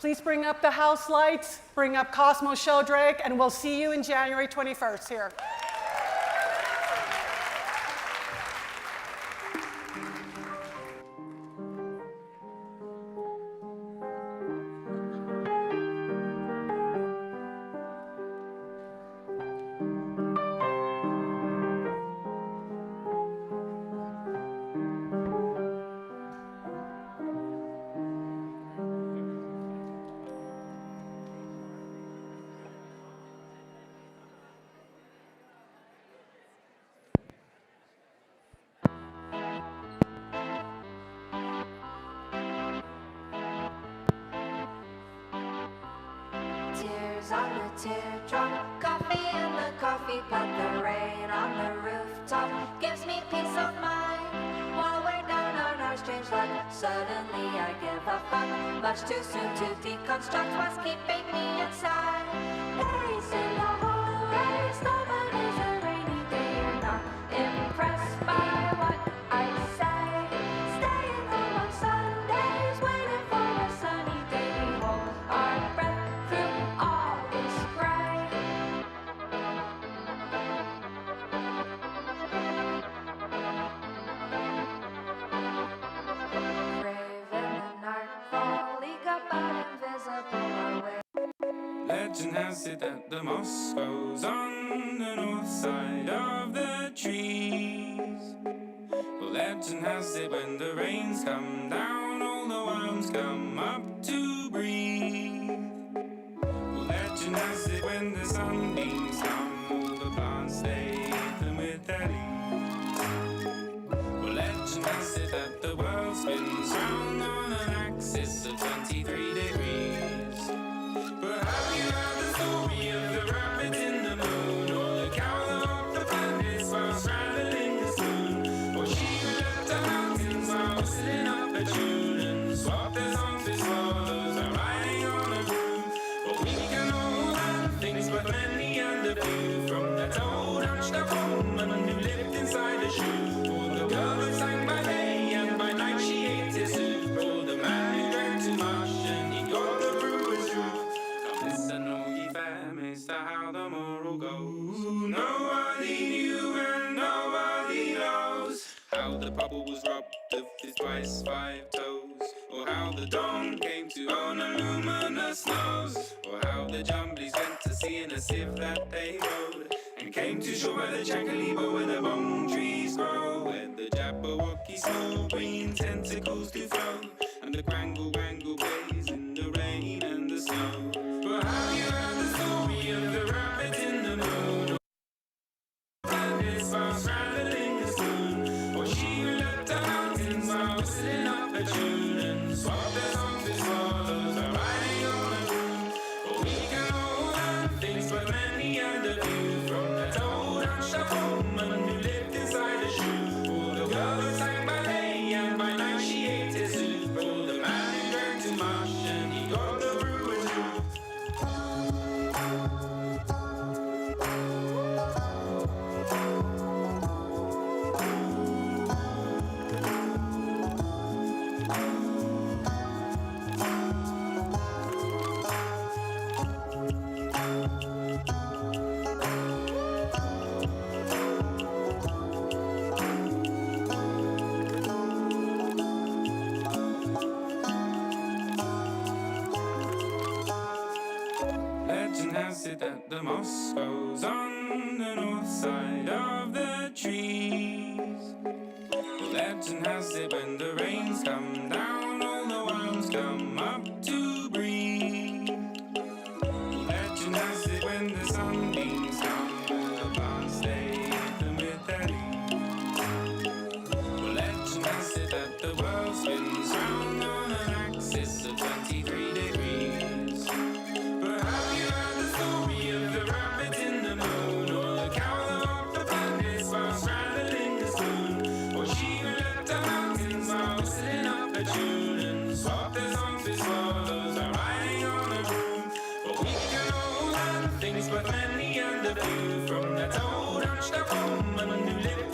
please bring up the house lights, bring up Cosmo Sheldrake, and we'll see you in January 21st here. Tears on the teardrop, coffee in the coffee pot, the rain on the rooftop gives me peace of mind. While we're down on our strange luck, suddenly I give a fuck. Much too soon to deconstruct what's keeping me inside. Days in the hallways, nobody's a rainy day. You're not impressed by what I say. Staying home on Sundays, waiting for a sunny day. We hold our breath through all this gray. Craving the nightfall, eager but invisible away. Legend has it that the moss grows on the north side of the trees. Well, legend has it when the rains come down, all the worms come up to breathe. Well, legend has it when the sunbeams come, all the plants they eat them with their leaves. Well, legend has it that the world spins round on an axis of 23 degrees. But have you heard the story of the rabbit in the moon, or the cow that walked the planets while straddling the spoon, or she who left the mountains while whistling up a tune and swapped their songs with swallows while riding on a broom? Well, we can all have things, but many and a few, from that old hunched up woman who lived inside a shoe, or the girl who sang by day and by night she ate his soup, or the man who drank too much and he got the brewer's roof. Listen, all ye families, to how the moral goes. Nobody knew and nobody knows how the bubble was robbed of his twice 5 toes, or how the dawn came to own a luminous snow. in a sieve that they rode, and came to shore by the Chancalibo where the bone trees grow, where the Jabberwocky snow green tentacles do flow, and the Grangle Wangle waves in the rain and the snow. But have you heard the story of the rabbit in the moon? Bandits while straddling the spoon, or she who left the mountains while whistling up a tune, and swapped their songs with swallows while riding on a broom. For we can all learn things, but many and a few, from that old unshackled woman who lived inside a shoe, or the girl who sang ballet and by night she ate his soup, or the man who drank too much and he got the brewer's roof. Legend has it that the moss grows on the north side of the trees. Legend has it when the rains come down, all the worms come up to breathe. Legend has it when the sunbeams come, the plants they eat them with their leaves. Legend has it that the world spins round on an axis of 23 degrees. But have you heard the story of the rabbit in the moon, or the cow that walked the planets while straddling the spoon, or she who left the mountains while whistling up a tune, and swapped their songs with swallows while riding on a broom? For we can all learn things, but many and a few, from that old hunched up woman who lived